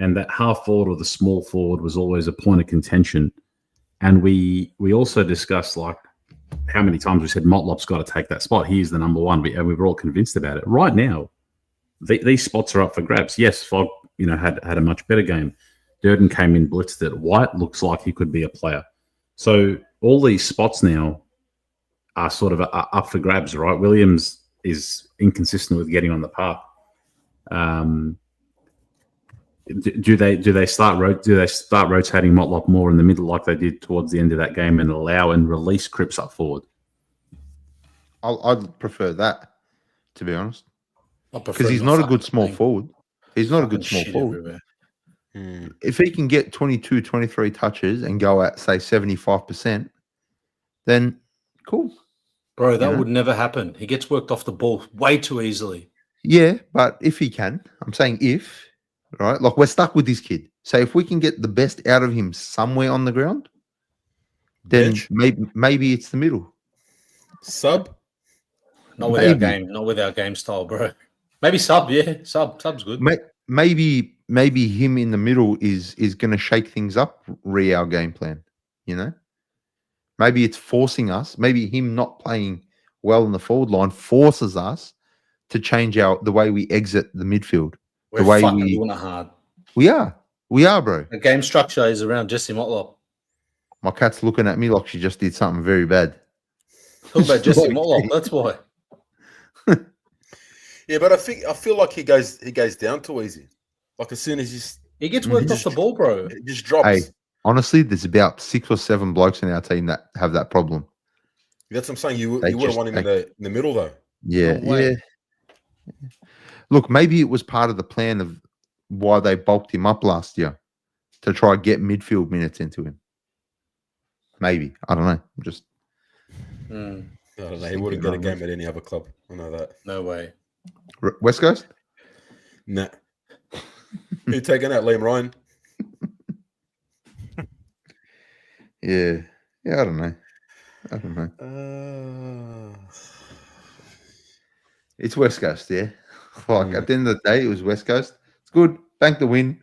and that half forward or the small forward was always a point of contention. And we also discussed like how many times we said Motlop's got to take that spot. He's the number one, and we were all convinced about it. Right now, these spots are up for grabs. Yes, Fogg, you know, had a much better game. Durden came in, blitzed it. White looks like he could be a player. So all these spots now are sort of up for grabs, right? Williams is inconsistent with getting on the park. Do they start rotating Motlop more in the middle like they did towards the end of that game and allow and release Cripps up forward? I'd prefer that, to be honest, Because he's not a good small forward. He's not a good small forward. If he can get 22, 23 touches and go at, say, 75%, then cool. Bro, that would never happen. He gets worked off the ball way too easily. Yeah, but if he can, I'm saying if, right? Like, we're stuck with this kid. So if we can get the best out of him somewhere on the ground, then maybe it's the middle. Sub? Not with our game. Not with our game style, bro. Maybe sub, yeah. Sub's good. Maybe him in the middle is going to shake things up our game plan, you know? Maybe it's forcing us. Maybe him not playing well in the forward line forces us to change the way we exit the midfield. We're the way fucking doing it hard. We are, bro. The game structure is around Jesse Motlop. My cat's looking at me like she just did something very bad. Talk about Jesse Motlop. That's why. Yeah, but I feel like he goes down too easy. Like as soon as he gets worked off the ball, bro. It just drops. Hey, honestly, there's about 6 or 7 blokes in our team that have that problem. That's what I'm saying. You wouldn't want him in the middle though. Yeah, yeah. Look, maybe it was part of the plan of why they bulked him up last year to try and get midfield minutes into him. Maybe. I don't know. I'm just. I don't know. He wouldn't get a game at any other club. I know that. No way. West Coast? Nah. Who taking that? Liam Ryan? Yeah. Yeah, I don't know. It's West Coast, yeah. Like at the end of the day, it was West Coast. It's good. Bank the win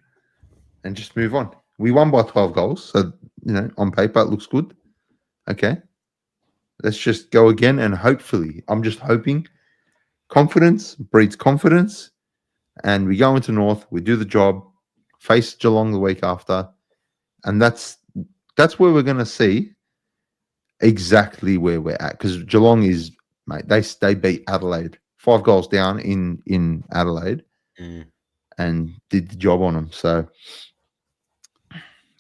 and just move on. We won by 12 goals. So, you know, on paper, it looks good. Okay. Let's just go again. And hopefully, I'm just hoping confidence breeds confidence. And we go into North, we do the job, face Geelong the week after. And that's where we're going to see exactly where we're at. Because Geelong is, mate, they beat Adelaide. 5 goals down in Adelaide and did the job on them. So,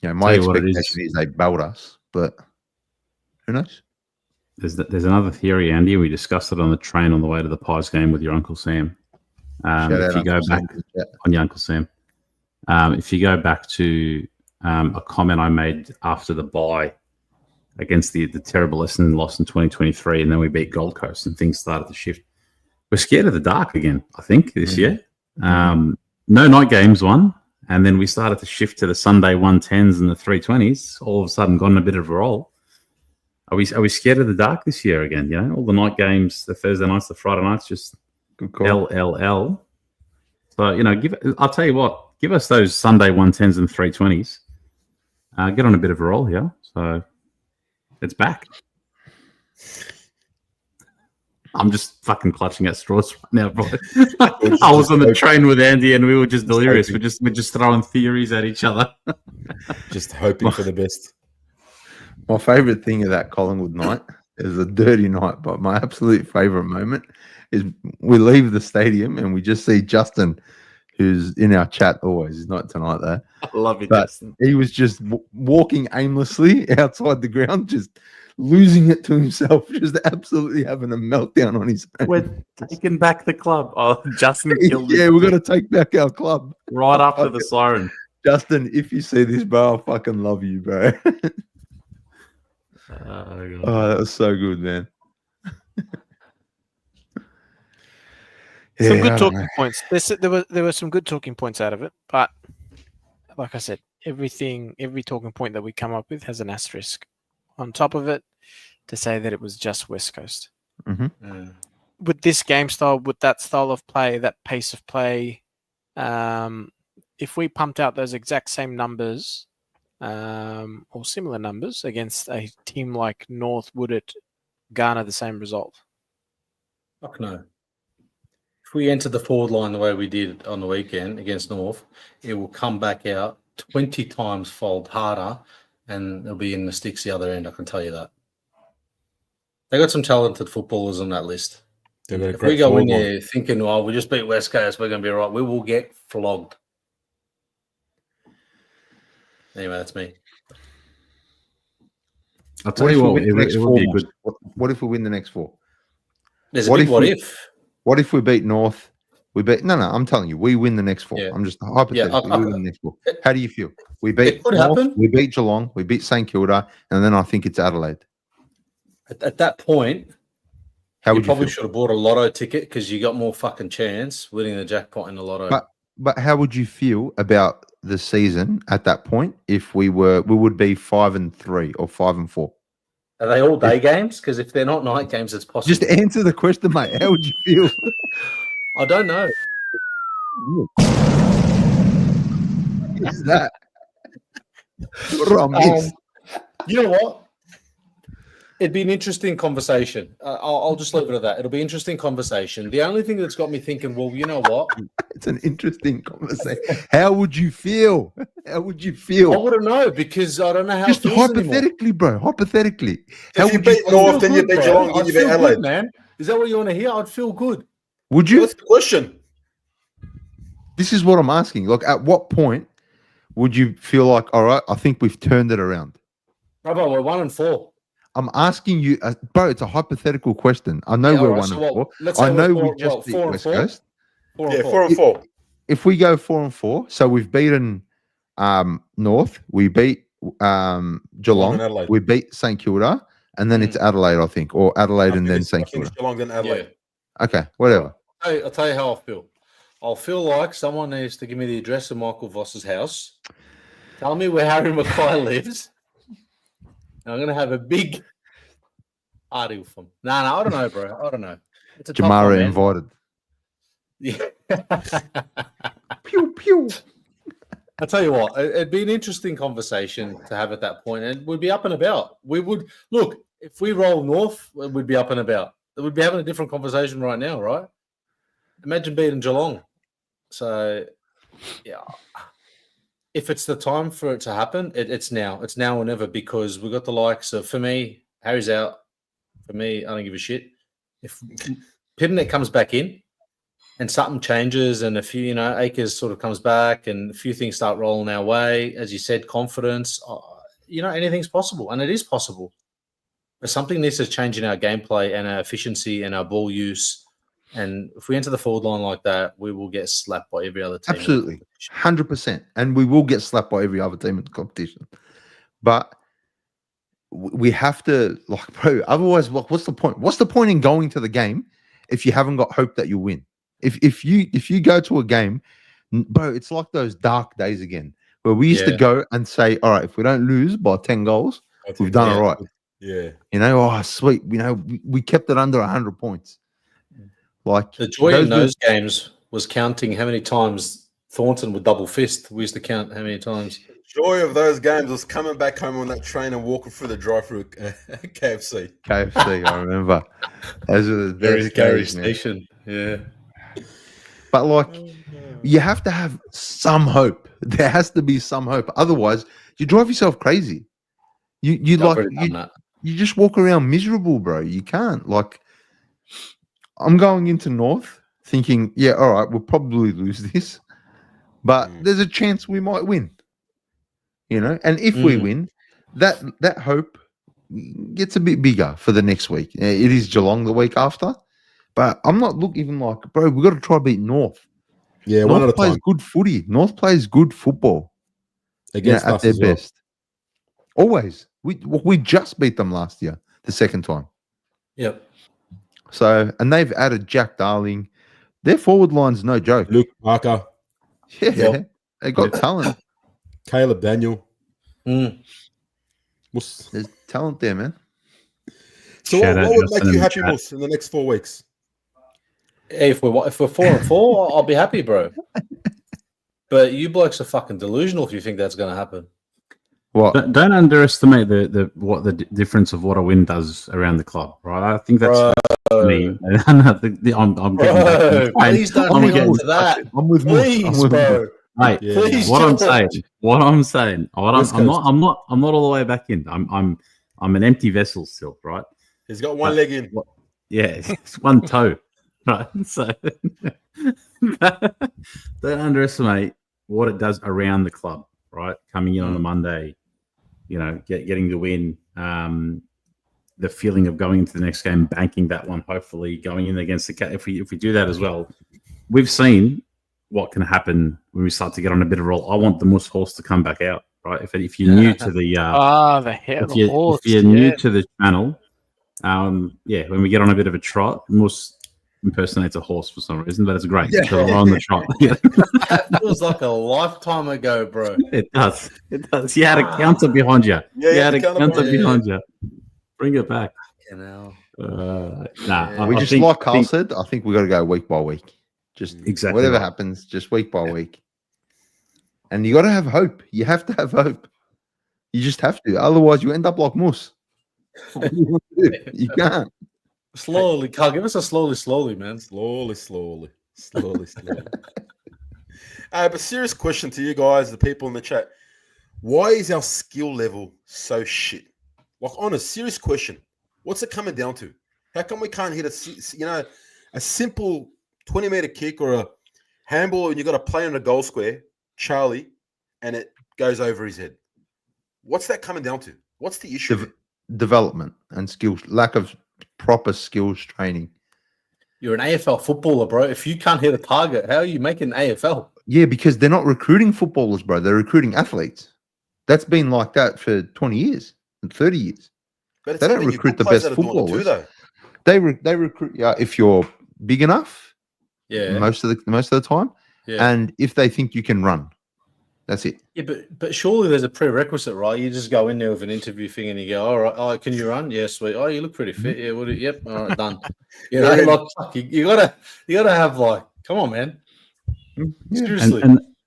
you know, my expectation is they belled us, but who knows? There's another theory, Andy. We discussed it on the train on the way to the Pies game with your Uncle Sam. If you go back on your Uncle Sam, if you go back to a comment I made after the bye against the terrible Essendon loss in 2023, and then we beat Gold Coast and things started to shift. We're scared of the dark again, I think, this year. No night games won, and then we started to shift to the Sunday 110s and the 320s. All of a sudden, got in a bit of a roll. Are we scared of the dark this year again? You know, all the night games, the Thursday nights, the Friday nights, just LLL. So, you know, I'll tell you what, give us those Sunday 110s and 320s. Get on a bit of a roll here. So it's back. I'm just fucking clutching at straws right now, bro. I was on the train with Andy and we were just delirious. We're just throwing theories at each other. Just hoping for the best. My favourite thing of that Collingwood night is a dirty night, but my absolute favourite moment is we leave the stadium and we just see Justin, who's in our chat always. He's not tonight though. I love you, But Justin. he was just walking aimlessly outside the ground, just losing it to himself, just absolutely having a meltdown on his own. We're taking back the club. Oh, Justin killed Yeah, me we're gonna take back our club. right after the siren. Justin, if you see this, bro, I fucking love you, bro. Oh, that was so good, man. Some Yeah, good I don't talking know. points. There were some good talking points out of it, but like I said, every talking point that we come up with has an asterisk on top of it to say that it was just West Coast. With this game style, with that style of play, that pace of play, if we pumped out those exact same numbers or similar numbers against a team like North, would it garner the same result? Fuck no. If we enter the forward line the way we did on the weekend against North, it will come back out 20 times fold harder and it'll be in the sticks the other end. I can tell you that. They got some talented footballers on that list. If we go in there thinking, oh, we just beat West Coast, we're going to be all right, we will get flogged. Anyway, that's me. I'll tell you what, it would be a good. What if we win the next 4? There's a big what if. What if we beat North? No, I'm telling you, we win the next 4. Yeah. I'm just hypothetically, we win the next 4. How do you feel? We beat could North, happen. we beat Geelong, we beat St Kilda, and then I think it's Adelaide. At that point, How you would you probably feel? should have bought a lotto ticket because you got more fucking chance winning the jackpot in the lotto. But how would you feel about the season at that point if we would be 5-3 or 5-4? Are they all day games? Because if they're not night games, it's possible. Just answer the question, mate. How would you feel? I don't know. What is that? What did I miss? You know what? It'd be an interesting conversation. I'll just leave it at that. It'll be an interesting conversation. The only thing that's got me thinking, well, you know what? It's an interesting conversation. How would you feel? How would you I feel? wouldn't know because I don't know how Just it feels anymore. hypothetically, bro. Hypothetically. How If you would beat feel? North, then you beat Geelong, then I'd you beat feel good, Adelaide. man. Is that what you want to hear? I'd feel good. Would you? What's the question? This is what I'm asking. Like, at what point would you feel like, all right, I think we've turned it around? Bravo, we're 1-4. I'm asking you, bro. It's a hypothetical question. I know Yeah, we're all right, 1-4. let's say I know we're we just beat 4-4. West Coast. 4-4. If we go 4-4, so we've beaten North, we beat and Geelong, Adelaide. we beat St Kilda, and then it's Adelaide, I think, or Adelaide and then I St think Kilda. it's Geelong, then Adelaide. Okay, whatever. I'll tell you how I feel. I'll feel like someone needs to give me the address of Michael Voss's house. Tell me where Harry Mackay lives. And I'm going to have a big party with him. No, I don't know, bro. I don't know. It's a tough one, Jamara man. invited. Yeah. Pew, pew. I'll tell you what, it'd be an interesting conversation to have at that point, and we'd be up and about. We would look if we roll North, we'd be up and about. We'd be having a different conversation right now, right? Imagine beating Geelong. So, yeah, if it's the time for it to happen, it's now. It's now or never because we've got the likes of, for me, Harry's out. For me, I don't give a shit. If Pitternet comes back in, and something changes and a few, Akers sort of comes back and a few things start rolling our way. As you said, confidence, anything's possible. And it is possible. But something needs to change in our gameplay and our efficiency and our ball use. And if we enter the forward line like that, we will get slapped by every other team. Absolutely. 100%. And we will get slapped by every other team in the competition. But we have to, bro, otherwise, what's the point? What's the point in going to the game if you haven't got hope that you'll win? If you go to a game, bro, it's like those dark days again where we used to go and say, all right, if we don't lose by 10 goals, we've done all right. Yeah. Oh, sweet. We kept it under 100 points. Like the joy in those games was counting how many times Thornton would double fist. We used to count how many times. Joy of those games was coming back home on that train and walking through the drive-through KFC. I remember. Those were the best days, man. Station. Yeah. But you have to have some hope. There has to be some hope. Otherwise, you drive yourself crazy. You just walk around miserable, bro. You can't. I'm going into North thinking, yeah, all right, we'll probably lose this, but there's a chance we might win. And if we win, that hope gets a bit bigger for the next week. It is Geelong the week after, but I'm not even like, bro, we've got to try beat North. Yeah, North one at a plays time. good footy. North plays good football Against at us their as well. best. Always. We just beat them last year, the second time. Yep. So, and they've added Jack Darling. Their forward line's no joke. Luke Parker, Yeah, Yep. they got talent. Caleb Daniel. There's talent there, man. So Shout out what would Justin make you in the happy, chat. Mus, in the next 4 weeks? If we're 4-4, I'll be happy, bro. But you blokes are fucking delusional if you think that's going to happen. What? Don't underestimate the difference of what a win does around the club, right? I think that's me. I'm getting back. Bro, please don't hang on to that. I'm with Moose. Please, bro. Hey, Yeah. Please what I'm don't. saying, West I'm Coast. not all the way back in. I'm an empty vessel still, right? He's got one leg in. Yeah, it's one toe, right? So don't underestimate what it does around the club, right? Coming in on a Monday, getting the win, the feeling of going into the next game, banking that one, hopefully going in against the cat. If we do that as well, we've seen what can happen when we start to get on a bit of a roll. I want the Moose horse to come back out, right? If you're new to the if you're new to the channel, when we get on a bit of a trot, Moose impersonates a horse for some reason, but it's great. Yeah. So we're on the trot. That feels like a lifetime ago, bro. It does. You had a counter behind you. Yeah, you had a counter counter behind behind you. Bring it back. You know. Like Carl said, I think we got to go week by week. Just Exactly whatever right. happens, just week by week. And you got to have hope. You have to have hope. You just have to. Otherwise, you end up like Moose. You can't. Slowly, Carl. Give us a slowly, man. Slowly. But serious question to you guys, the people in the chat. Why is our skill level so shit? Like, honest, serious question. What's it coming down to? How come we can't hit a simple 20-meter kick or a handball and you got to play in a goal square, Charlie, and it goes over his head? What's that coming down to? What's the issue? Development and skills, lack of proper skills training. You're an AFL footballer, bro. If you can't hit a target, how are you making AFL? Yeah, because they're not recruiting footballers, bro. They're recruiting athletes. That's been like that for 20 years and 30 years. But They don't recruit the best footballers. They recruit if you're big enough. Yeah. Most of the time. Yeah. And if they think you can run, that's it. Yeah, but surely there's a prerequisite, right? You just go in there with an interview thing and you go, all right, can you run? Yeah, sweet. Oh, you look pretty fit. Yeah, yep, all right, done. You gotta have come on, man. Yeah. Seriously.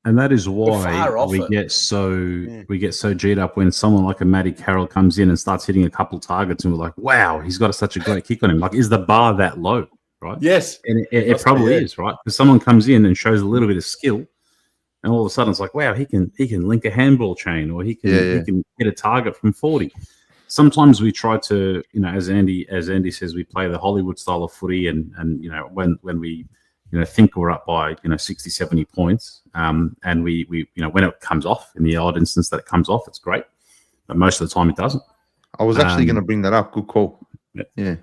And that is why fire off we it. get so G'd up when someone like a Matty Carroll comes in and starts hitting a couple targets, and we're like, wow, he's got such a great kick on him. Like, is the bar that low, right? Yes. And it probably is, right? Because someone comes in and shows a little bit of skill, and all of a sudden it's like, wow, he can link a handball chain, or he can hit a target from 40. Sometimes we try to, as Andy says, we play the Hollywood style of footy, and when we think we're up by 60, 70 points, and we when it comes off, in the odd instance that it comes off, it's great, but most of the time it doesn't. I was actually going to bring that up. Good call. Yeah.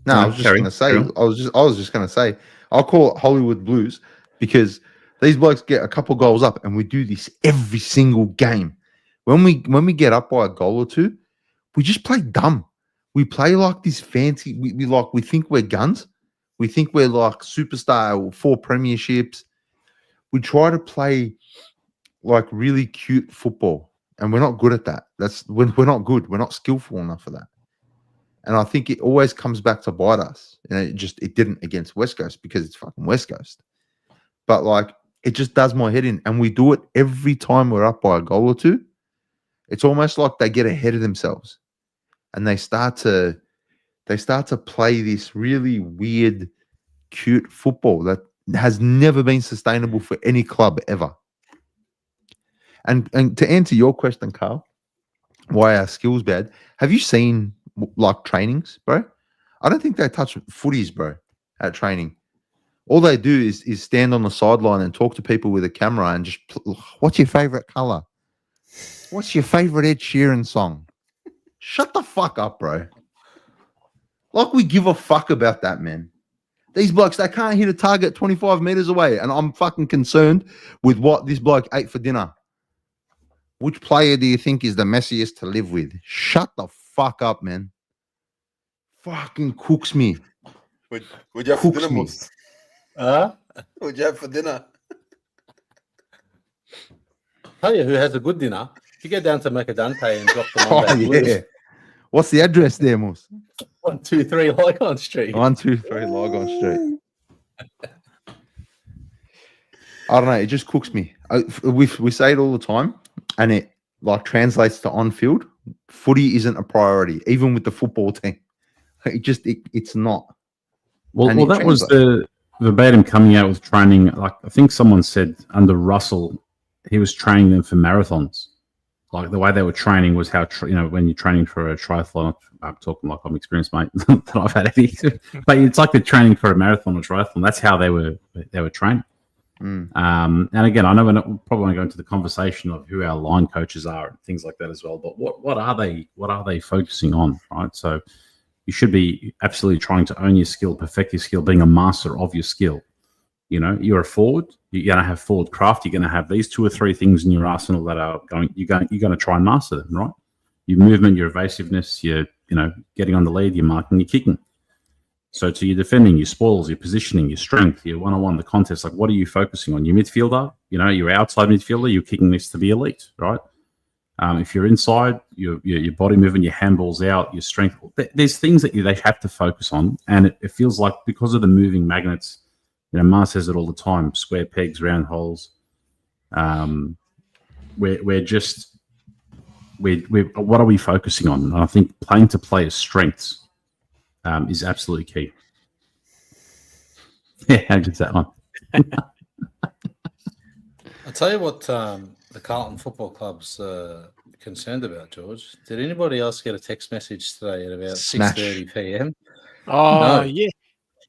No, I was just going to say. I was just going to say. I'll call it Hollywood Blues because these blokes get a couple goals up, and we do this every single game. When we get up by a goal or two, we just play dumb. We play like this fancy. We think we're guns. We think we're like superstar, 4 premierships. We try to play like really cute football, and we're not good at that. We're not good. We're not skillful enough for that. And I think it always comes back to bite us. And it didn't against West Coast because it's fucking West Coast. But it just does my head in. And we do it every time we're up by a goal or two. It's almost like they get ahead of themselves. And they start to play this really weird, cute football that has never been sustainable for any club ever. And to answer your question, Carl, why our skills bad? Have you seen trainings, bro? I don't think they touch footies, bro, at training. All they do is stand on the sideline and talk to people with a camera and just, what's your favorite color? What's your favorite Ed Sheeran song? Shut the fuck up, bro. Like we give a fuck about that, man. These blokes, they can't hit a target 25 meters away, and I'm fucking concerned with what this bloke ate for dinner. Which player do you think is the messiest to live with? Shut the fuck up, man. Fucking cooks me. Would you have for Cooks dinner, me. Moose? Huh? What'd you have for dinner? Tell you who has a good dinner. You go down to Mercadante and drop them Oh, on that yeah. What's the address there, Moose? 123 Lygon Street. 123 Lygon Street. I don't know. It just cooks me. We say it all the time, and it like translates to on field. Footy isn't a priority, even with the football team. It's not. Well, that was the verbatim coming out with training. Like I think someone said under Russell, he was training them for marathons. Like the way they were training was how when you're training for a triathlon. I'm talking like I'm experienced, mate. That I've had any, but it's like they're training for a marathon or triathlon. That's how they were training. And again, I know we're probably going to go into the conversation of who our line coaches are and things like that as well. But what are they focusing on, right? So you should be absolutely trying to own your skill, perfect your skill, being a master of your skill. You know, you're a forward. You're going to have forward craft. You're going to have these 2 or 3 things in your arsenal that are you're going to try and master them, right? Your movement, your evasiveness, your getting on the lead, your marking, your kicking. So to your defending, your spoils, your positioning, your strength, your one-on-one, the contest, like what are you focusing on? Your midfielder, your outside midfielder, you're kicking this to be elite, right? If you're inside, your body movement, your handballs out, your strength. There's things that they have to focus on, and it feels like because of the moving magnets, Mar says it all the time: square pegs, round holes. We're what are we focusing on? And I think playing to players' strengths is absolutely key. Yeah, how good's that one? I'll tell you what the Carlton Football Club's concerned about, George. Did anybody else get a text message today at about 6:30 p.m.? Oh, No. yeah.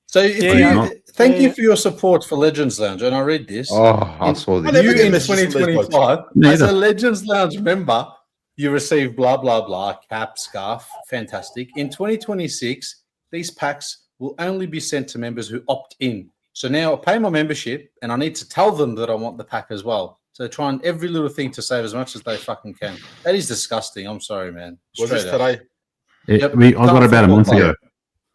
So thank you yeah. for your support for Legends Lounge. And I read this. Oh, I saw this. never You get in messages from these 2025, blokes. as a Legends Lounge member, you receive blah, blah, blah, cap, scarf. Fantastic. In 2026, these packs will only be sent to members who opt in. So now I pay my membership and I need to tell them that I want the pack as well. So trying every little thing to save as much as they fucking can. That is disgusting. I'm sorry, man. Was this Straight up. today? I got it about a month ago.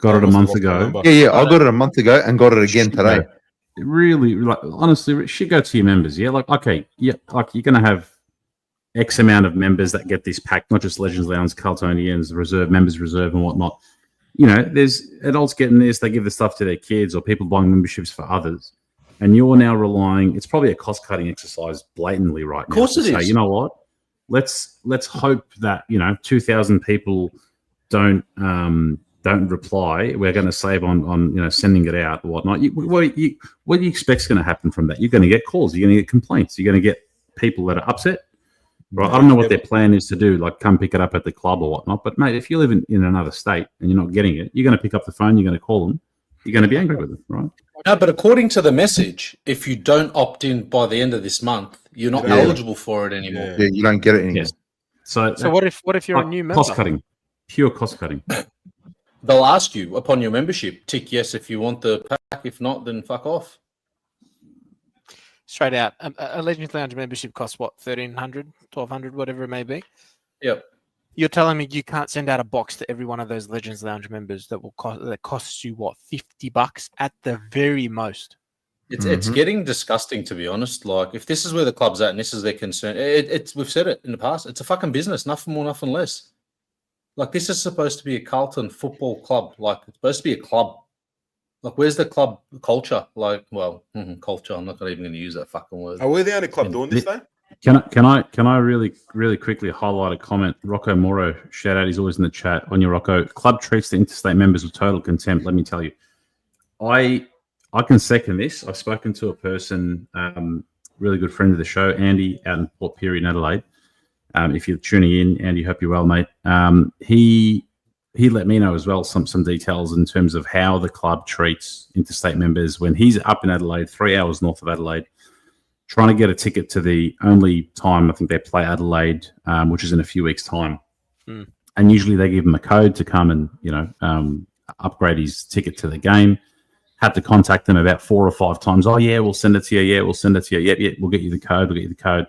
Got it a month ago. Yeah, I got it a month ago and got it again today. It really, like, honestly, it should go to your members. Yeah, like, okay, yeah, like you're going to have X amount of members that get this pack, not just Legends Lounge, Carltonians, Reserve, Members Reserve, and whatnot. There's adults getting this, they give the stuff to their kids or people buying memberships for others. And you're now relying, it's probably a cost-cutting exercise blatantly right now. Of course it is. You know what? Let's hope that, 2,000 people don't reply. We're going to save on sending it out or whatnot. What do you expect is going to happen from that? You're going to get calls. You're going to get complaints. You're going to get people that are upset. Right? I don't know what their plan is to do, like come pick it up at the club or whatnot. But, mate, if you live in another state and you're not getting it, you're going to pick up the phone, you're going to call them, you're going to be angry with them, right? No, but according to the message, if you don't opt in by the end of this month, you're not eligible for it anymore. Yeah, you don't get it anymore. Yes. So what if you're a new member? Cost cutting, pure cost cutting. They'll ask you upon your membership, tick yes if you want the pack. If not, then fuck off. Straight out. A Legends Lounge membership costs what, $1,300, $1,200, whatever it may be. Yep. You're telling me you can't send out a box to every one of those Legends Lounge members that costs you what, $50 at the very most? It's getting disgusting, to be honest. Like, if this is where the club's at and this is their concern, we've said it in the past. It's a fucking business, nothing more, nothing less. Like, this is supposed to be a Carlton football club. Like, it's supposed to be a club. Like, where's the club culture? Like, culture. I'm not even going to use that fucking word. Are we the only club doing this, though? Can I really, really quickly highlight a comment? Rocco Moro, shout out, he's always in the chat. On your Rocco, club treats the interstate members with total contempt. Let me tell you, I can second this. I've spoken to a person, really good friend of the show, Andy, out in Port Pirie in Adelaide. If you're tuning in, Andy, hope you're well, mate. He he let me know as well some details in terms of how the club treats interstate members when he's up in Adelaide, 3 hours north of Adelaide, trying to get a ticket to the only time I think they play Adelaide, which is in a few weeks' time. And usually they give him a code to come and upgrade his ticket to the game. Had to contact them about 4 or 5 times. Oh yeah, we'll send it to you. Yeah, we'll send it to you. Yep, we'll get you the code. We'll get you the code.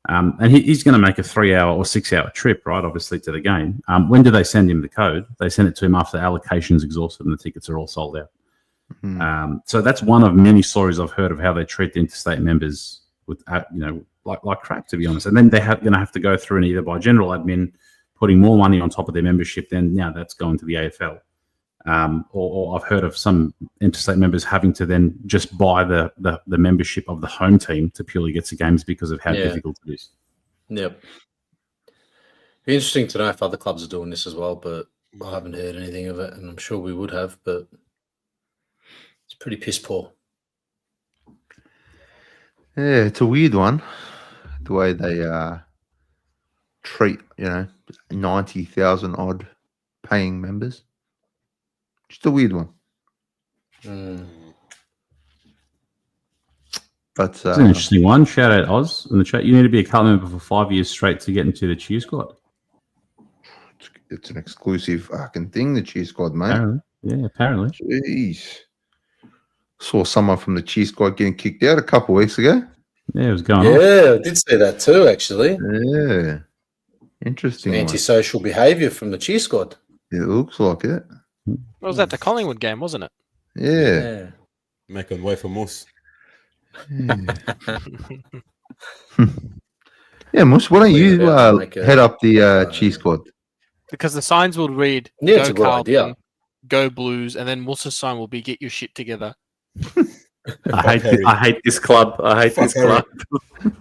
And he's going to make a 3-hour or 6-hour trip, right? Obviously to the game. When do they send him the code? They send it to him after the allocation's exhausted and the tickets are all sold out. So that's one of many stories I've heard of how they treat the interstate members with, like crap, to be honest. And then they're going to have to go through and either by general admin putting more money on top of their membership, then now that's going to the AFL. Or I've heard of some interstate members having to then just buy the membership of the home team to purely get to games because of how difficult it is. Yep. Be interesting to know if other clubs are doing this as well, but I haven't heard anything of it, and I'm sure we would have, but it's pretty piss poor. Yeah, it's a weird one, the way they treat 90,000 odd paying members. Just a weird one. But it's an interesting one. Shout out Oz in the chat. You need to be a Carlton member for 5 years straight to get into the cheer squad. It's an exclusive fucking thing, the cheer squad, mate. Apparently. Yeah, apparently. Jeez. Saw someone from the cheer squad getting kicked out a couple of weeks ago. Yeah, it was going on. Yeah, I did see that too, actually. Yeah. Interesting. Antisocial behaviour from the cheer squad. It looks like it. What was that? The Collingwood game, wasn't it? Yeah. Making way for Moose. Yeah, Moose, why don't you head up the cheer squad? Because the signs will read, it's go a good Carlton, idea. go Blues, and then Moose's sign will be, get your shit together. I hate this club. I hate this club.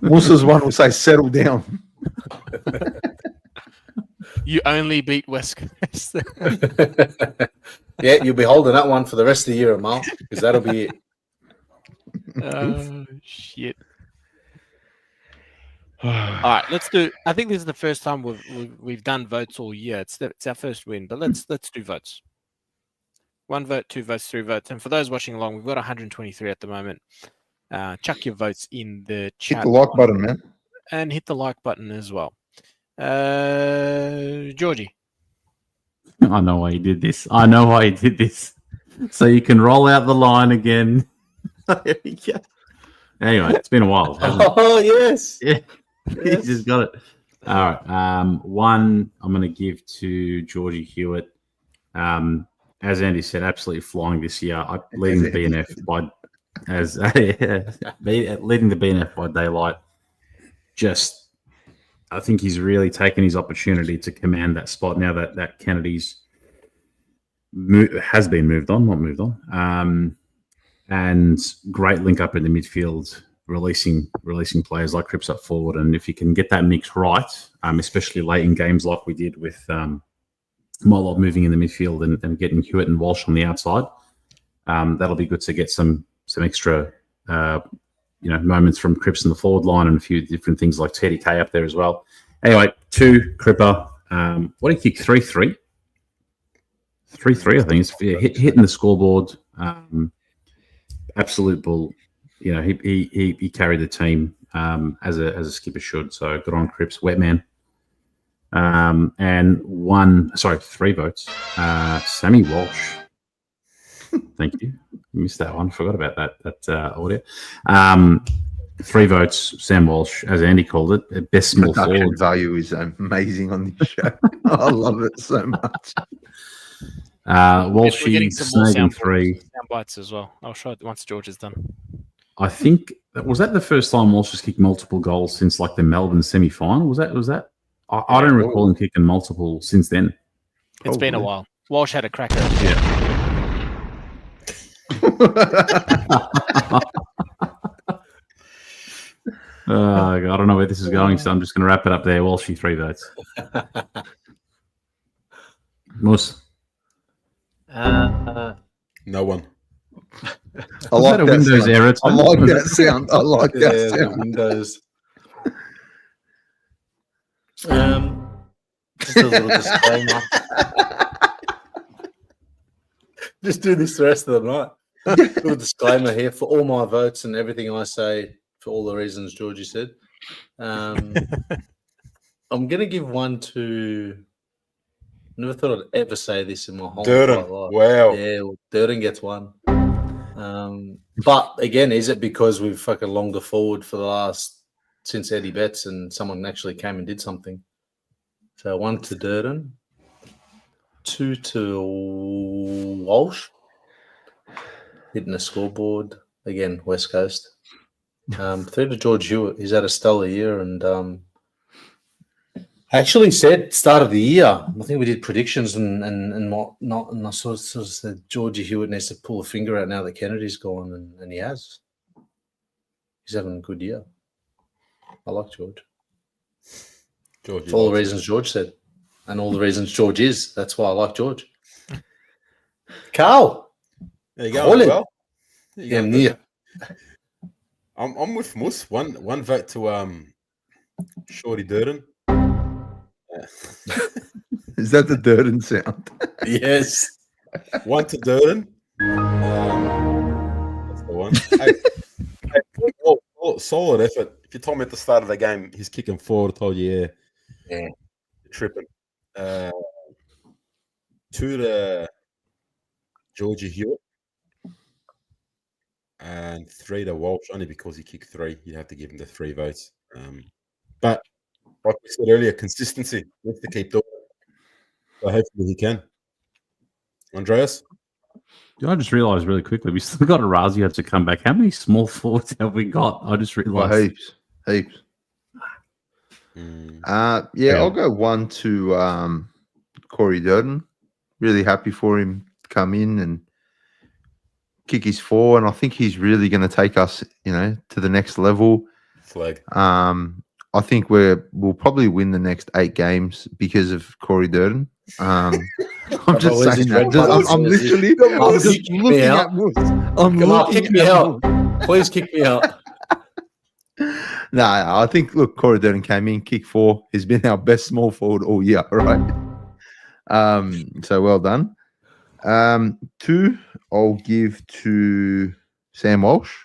Moose's one will say, settle down. You only beat West Coast. Yeah, you'll be holding that one for the rest of the year, Amal, because that'll be it. Oh, shit. All right, let's do. I think this is the first time we've done votes all year. It's our first win, but let's do votes. 1 vote, 2 votes, 3 votes, and for those watching along, we've got 123 at the moment. Chuck your votes in the chat. Hit the like button, man, and hit the like button as well. Georgie. I know why he did this. So you can roll out the line again. Anyway, it's been a while. Oh, yes. Yeah. He's just got it. All right. 1 I'm going to give to Georgie Hewitt. As Andy said, absolutely flying this year. Leading the BNF by daylight. I think he's really taken his opportunity to command that spot now that Kennedy's has been moved on, and great link up in the midfield, releasing players like Cripps up forward. And if you can get that mix right, especially late in games like we did with Mollop moving in the midfield and getting Hewitt and Walsh on the outside, that'll be good to get some extra moments from Cripps in the forward line and a few different things like TDK up there as well. Anyway, 2 Cripper. What did he kick? 3-3? 3-3, I think. It's hitting the scoreboard. Absolute bull. He carried the team as a skipper should. So good on Cripps, wet man. And 3 votes. Sammy Walsh. Thank you. Missed that one. Forgot about that audio. 3 votes. Sam Walsh, as Andy called it, best small forward. Value is amazing on this show. I love it so much. Walsh, snagging 3 sound bites as well. I'll show it once George is done. I think was that the first time Walsh has kicked multiple goals since like the Melbourne semi-final. Was that? I don't recall him kicking multiple since then. It's been a while. Walsh had a cracker. Yeah. I don't know where this is going, so I'm just going to wrap it up there. Walshy 3 votes. Moose. No one. I like that Windows sound. error. I like that sound. I like that sound. Windows. Just a little disclaimer. Just do this the rest of the night. Little disclaimer here for all my votes and everything I say for all the reasons Georgie said. I'm going to give one to. Never thought I'd ever say this in my whole Durden. life. Wow. Yeah, well, Durden gets one. But again, is it because we've fucking longer forward for the last since Eddie Betts and someone actually came and did something? So 1 to Durden, 2 to Walsh, hitting the scoreboard again. West Coast. 3 to George Hewitt. He's had a stellar year, and I actually said start of the year. I think we did predictions and whatnot, and I sort of said Georgie Hewitt needs to pull a finger out now that Kennedy's gone, and he has. He's having a good year. I like George. For all the reasons George said, and all the reasons George is. That's why I like George. Carl, There you go. Well, yeah, near. I'm with Mus. One vote to Shorty Durden. Is that the Durden sound? Yes. 1 to Durden. That's the one. Solid effort. If you told me at the start of the game he's kicking forward, I told you, yeah. You're tripping. 2 to Georgie Hewitt. And 3 to Walsh, only because he kicked 3. You have to give him the 3 votes. But like we said earlier, consistency. We have to keep doing it. So hopefully he can. Andreas? I just realised really quickly, we still got a Razio to come back. How many small forwards have we got? I just realised. Heaps. Yeah, I'll go 1 to Corey Durden. Really happy for him to come in and kick his 4, and I think he's really going to take us, to the next level. Flag. I think we'll probably win the next 8 games because of Corey Durden. I'm just saying that. I'm literally just looking at Moose. Kick me out. Please kick me out. No, I think, look, Corey Durden came in, kick 4. He's been our best small forward all year, right? So well done. 2, I'll give to Sam Walsh.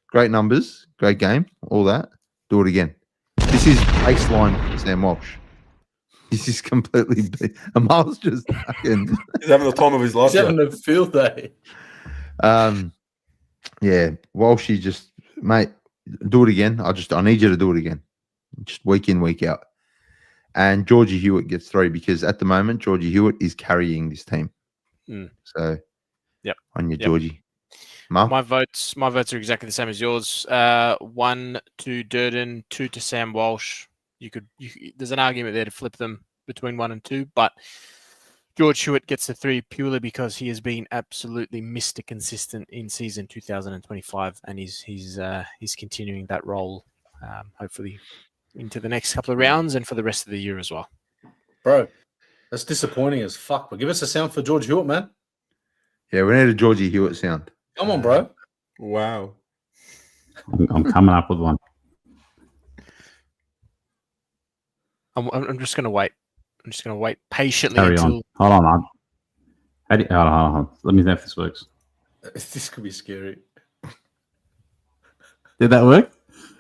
Great numbers, great game, all that. Do it again. This is baseline Sam Walsh. This is completely. Miles just fucking. He's having the time of his life. He's having a field day. Yeah, Walsh, mate, do it again. I need you to do it again, just week in, week out. And Georgie Hewitt gets 3 because at the moment Georgie Hewitt is carrying this team. So, yep, on you, Georgie. Mark? My votes are exactly the same as yours. 1 to Durden, 2 to Sam Walsh. There's an argument there to flip them between 1 and 2, but George Hewitt gets the 3 purely because he has been absolutely Mr. Consistent in season 2025, and he's continuing that role, hopefully into the next couple of rounds and for the rest of the year as well. Bro, that's disappointing as fuck. But give us a sound for George Hewitt, man. Yeah, we need a Georgie Hewitt sound. Come on, bro. Wow. I'm coming up with one. I'm just going to wait. I'm just going to wait patiently Carry until... on. Hold on, man. Hold on. Let me know if this works. This could be scary. Did that work?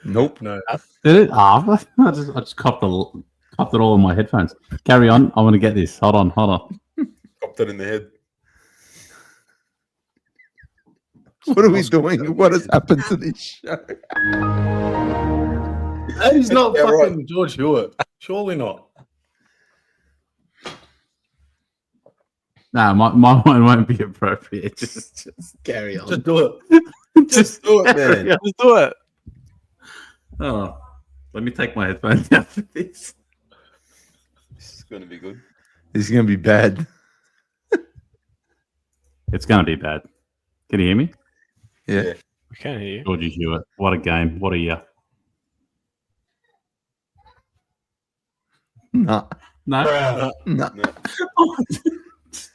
Nope. No. Did it? I just copped it all in my headphones. Carry on. I want to get this. Hold on. Copped it in the head. What are we doing? What has happened to this show? That is not Yeah, fucking right. George Hewitt. Surely not. No, my one won't be appropriate. Just carry on. Just do it. Just do it, man. Let's do it. Oh, let me take my headphones out for this. This is going to be good. This is going to be bad. It's going to be bad. Can you hear me? Yeah. I can't hear you. Georgie Hewitt. What a game. What a year. No. No. No.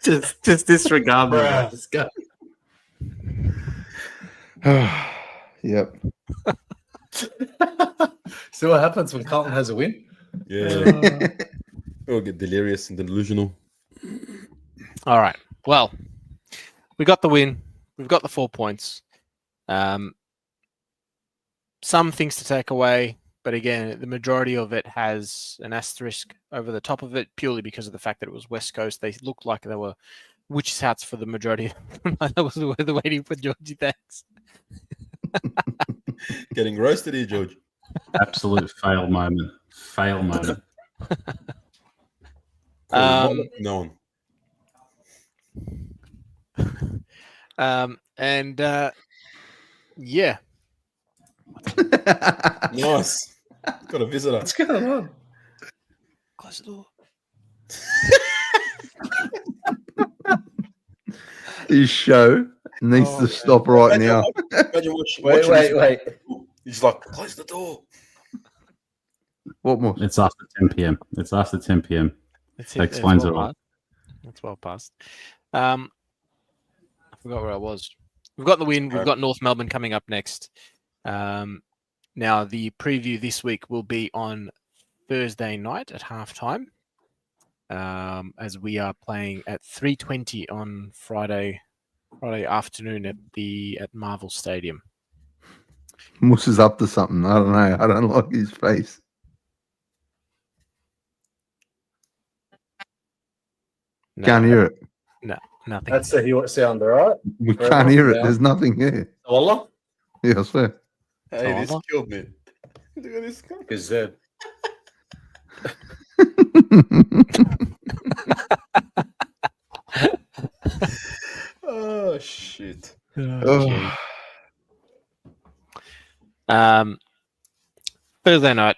just disregard me. Bruh. Just go. Yep. See what happens when Carlton has a win? Yeah. We'll get delirious and delusional. All right. Well, we got the win. We've got the 4 points. Some things to take away, but again, the majority of it has an asterisk over the top of it purely because of the fact that it was West Coast. They looked like they were witches' hats for the majority. That was the way you put Georgie. Thanks. Getting roasted here, George. Absolute fail moment. Fail moment. No. Yeah. Nice. Got a visitor. What's going on? Close the door. His show needs to stop right now. Wait. He's like, close the door. What more? It's after 10 p.m. It's after 10 p.m. That explains it all. That's well past. I forgot where I was. We've got the win. We've got North Melbourne coming up next. Now, the preview this week will be on Thursday night at halftime, as we are playing at 3:20 on Friday afternoon at Marvel Stadium. Moose is up to something. I don't know. I don't like his face. No, Can't hear it. No, nothing. That's the sound, all right? We Fair can't enough. hear it. Yeah. There's nothing here. Wallah? Yeah, I swear. Hey, this However. killed me. Look at this guy. Because Oh, shit. Oh. Thursday night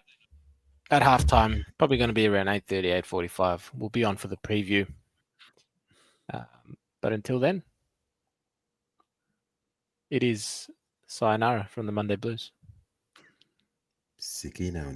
at halftime, probably going to be around 8:30, 8:45. We'll be on for the preview. But until then, it is sayonara from the Monday Blues. Sicky now.